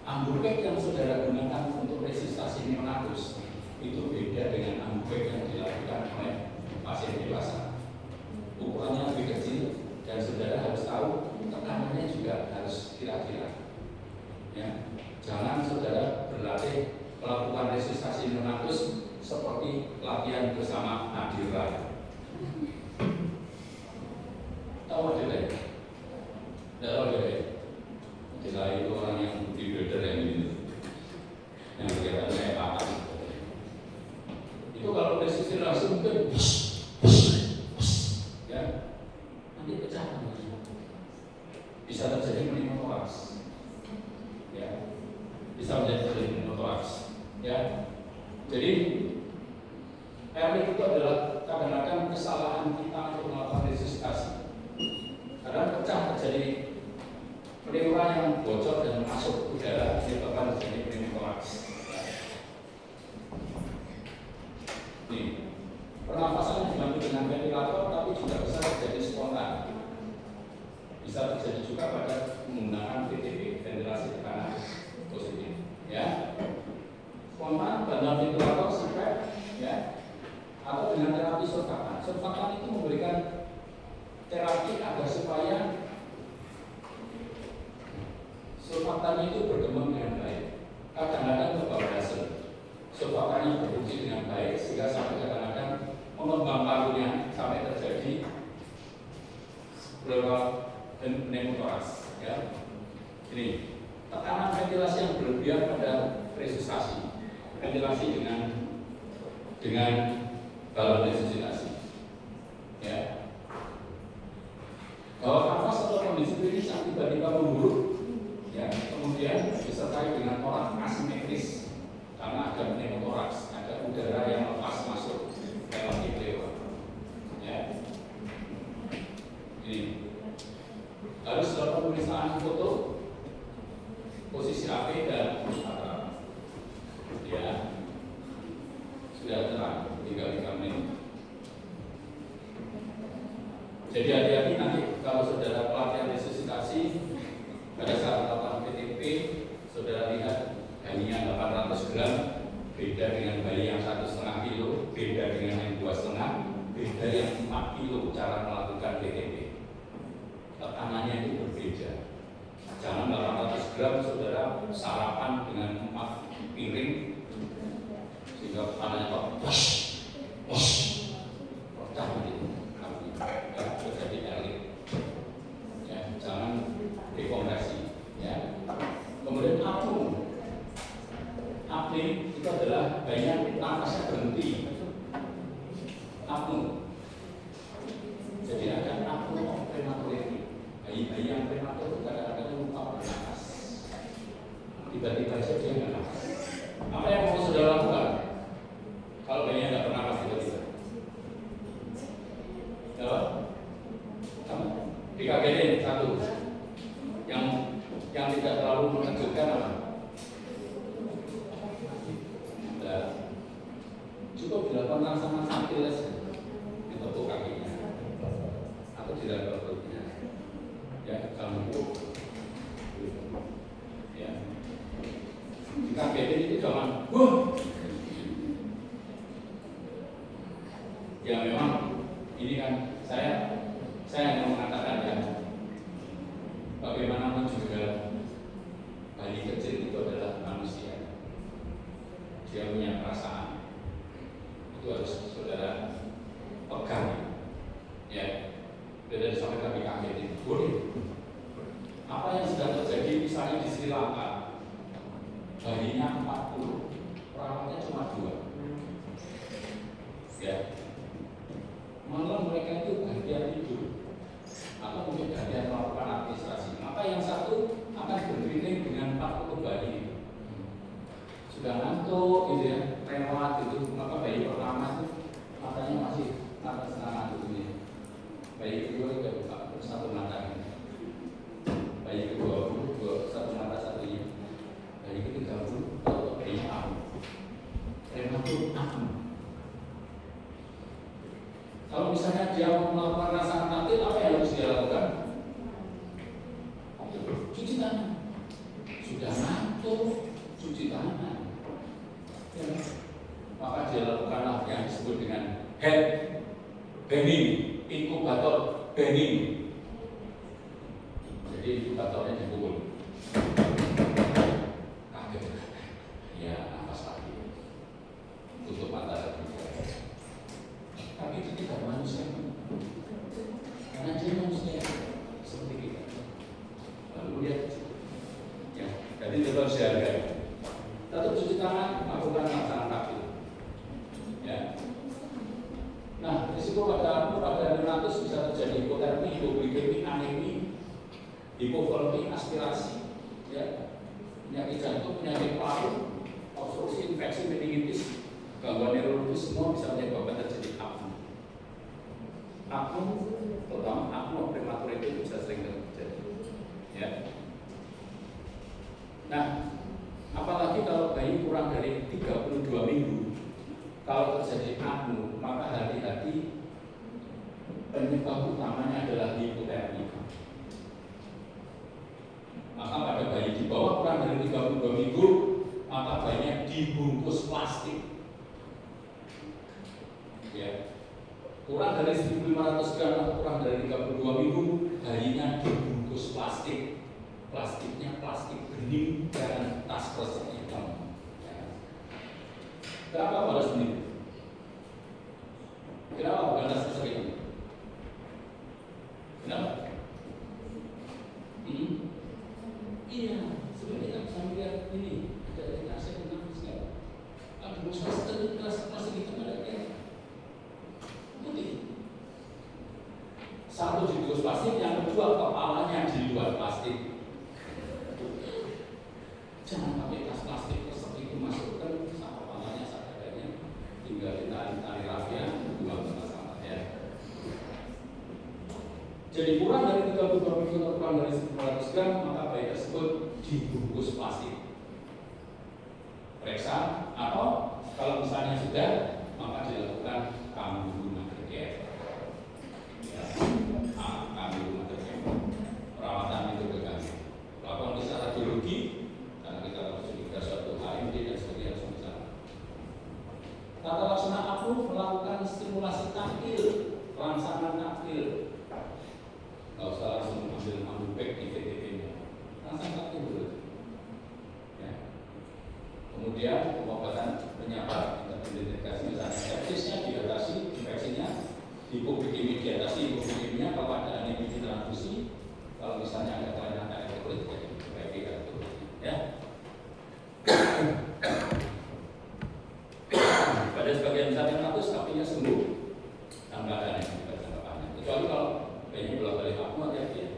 Ambulpeg yang saudara gunakan untuk resusitasi neonatus itu beda dengan ambulpeg yang dilakukan oleh pasien dewasa. Ukurannya lebih kecil dan saudara harus tahu tekanannya juga harus kira-kira. Ya, jangan saudara berlatih melakukan resusitasi neonatus seperti latihan bersama Nadira. Tahu Nadira? Tidak tahu Nadira. Nadira itu orang yang bodybuilder yang ini, yang kelihatan kayak apa? Itu kalau resusitasi langsung ke, ya, nanti pecah. Bisa terjadi pneumotoraks. Ya, bisa terjadi pneumotoraks. Ya, jadi airway itu adalah kadang-kadang kesalahan kita untuk melakukan resusitasi. Kadang pecah terjadi pleura yang bocor dan masuk udara menyebabkan terjadi pneumotoraks. Nih, pernapasan dibantu dengan ventilator, tapi juga bisa terjadi spontan. Bisa terjadi juga pada menggunakan VTP, ventilasi tekanan positif. Ya, spontan bantuan ventilator, CPAP, ya, atau dengan terapi surfaktan. Surfaktan itu memberikan terapi agar supaya surfaktan itu berkembang dengan baik. Kadang-kadang terbawa hasil. Surfaktannya berfungsi dengan baik sehingga sampai kadang-kadang mengembang parunya sampai terjadi pleural dan pneumotoraks. Ya, ini tekanan ventilasi yang berlebihan pada resusitasi. Ventilasi dengan balon resusitasi. Ya. Bahwa nafas kondisi klinis yang tiba-tiba memburuk, ya, kemudian disertai dengan orang asimetris karena ada pneumotoraks, ada udara yang lepas masuk lewat pleura. Ya. Ini harus dalam pemeriksaan foto posisi AP dan mata. Ya, sudah terang, tinggal 3 menit. Jadi hati-hati nanti kalau saudara pelatihan resusitasi pada saat melakukan PTP, saudara lihat bayinya 800 gram, beda dengan bayi yang 1,5 kilo, beda dengan yang 2,5, beda yang 4 kilo cara melakukan PTP. Tekanannya itu berbeda. Jangan 800 gram saudara sarapan dengan 4 piring sehingga tekanannya kok pecah gitu. Terjadi elit. Ya, jangan dekompresi. Ya. Kemudian apung. Apning itu adalah banyak nafasnya berhenti. Apung. Jadi ada apung prematur. Bayi-bayi yang prematur kadang-kadang lupa bernafas. Tiba-tiba saja dia nggak nafas. Apa yang mau saudara lakukan? Kalau bayinya nggak bernafas tiba-tiba, ya, dikagetin satu. Yang tidak terlalu mengejutkan apa? Nah, cukup dilakukan sama sambil ditekuk kakinya atau tidak perutnya. Ya, kamu ya. Dikagetin itu jangan, ya memang ini kan saya hanya mengatakan ya, bagaimanapun juga bayi kecil itu adalah manusia. Dia punya perasaan. Itu harus saudara pegang. Ya, tidak disampaikan di kaget itu. Boleh. Apa yang sedang terjadi misalnya di Sri Lanka, bayinya 40, perawatnya cuma 2. Ya. Malah mereka itu gantian tidur atau mungkin gantian melakukan administrasi. Maka yang satu akan berkeliling dengan 40 bayi. Sudah ngantuk gitu ya, lewat gitu. Maka bayi pertama itu matanya masih setengah ngantuk ini. Bayi kedua juga buka satu mata ini. Bayi kedua satu mata satu ini. Bayi ketiga kalau bayinya apung. Prematur apung. Kalau misalnya dia mau melakukan rasa taktil, apa yang harus dia lakukan? Cuci tangan. Sudah ngantuk, cuci tangan. Ya. Maka dia lakukanlah yang disebut dengan head banging, inkubator banging. Jadi inkubatornya dipukul. Kaget. Ya, nafas lagi. Tutup mata lagi. Tapi itu tidak manusia, karena dia manusia seperti kita. Lalu lihat, ya, jadi kita harus hargai. Tetap cuci tangan, lakukan makanan kaki. Ya. Nah, risiko pada neonatus bisa terjadi hipotermi, hipoglikemi, anemi, hipovolemik, aspirasi, ya, penyakit jantung, penyakit paru, obstruksi, infeksi, meningitis, gangguan neurologis, semua bisa menyebabkan terjadi apung. Apung, terutama apung prematur itu bisa sering terjadi. Ya. Nah, apalagi kalau bayi kurang dari 32 minggu, kalau terjadi apung, maka hati-hati, penyebab utamanya adalah hipotermi. Maka pada bayi di bawah kurang dari 32 minggu, maka bayinya dibungkus plastik. Ya. Kurang dari 1.500 gram atau kurang dari 32 minggu, bayinya dibungkus plastik. Plastiknya plastik bening dan tas resep hitam. Ya. Kenapa harus bening? Kenapa bukan tas resep hitam? Kenapa? Iya, sebenarnya saya lihat ini ada nasihat tentang fisik. Aduh, saya kelas hitam ada kayak putih. Satu dibungkus plastik, yang kedua tahu kepalanya di luar plastik. Jangan pakai tas plastik seperti itu, masukkan sama kepalanya seadanya, tinggal ditali rafia, buang sama-sama ya. Jadi kurang dari 32 ml atau kurang dari 900 gram, maka bayi tersebut dibungkus plastik. Periksa atau kalau misalnya sudah, maka dilakukan kambing mageria. Ya, kambing mageria. Perawatan itu berganti. Lakukan bisa radiologi karena kita harus juga suatu HMD dan sebagainya harus bisa. Tata laksana aku melakukan stimulasi taktil, rangsangan taktil. Nggak usah langsung ambil back di VTP-nya. Rangsang taktil dulu. Ya. Kemudian pengobatan penyebab identifikasi misalnya sepsisnya diatasi, infeksinya, hipoglikemi diatasi, hipoglikeminya kalau ada anemia transfusi, kalau misalnya ada kelainan darah kulit, jadi diperbaiki kartu, ya. Pada sebagian besar yang kasus kakinya sembuh, tambahkan yang kita jangka. Kecuali kalau bayinya bolak balik aku hati-hati ya,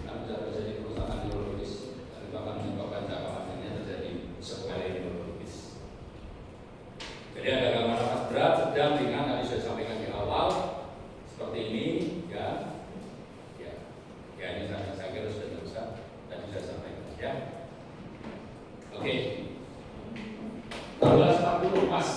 karena bisa terjadi kerusakan neurologis, dan itu akan menyebabkan jangka panjangnya terjadi sequelae neurologis. Jadi ada gangguan nafas berat, sedang, ringan, tadi sudah sampaikan di awal, seperti ini, ya, ini saya kira sudah bisa, tadi sudah sampaikan, ya. Oke, 12.40 pas.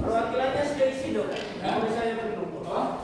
Perwakilannya sudah isi dong.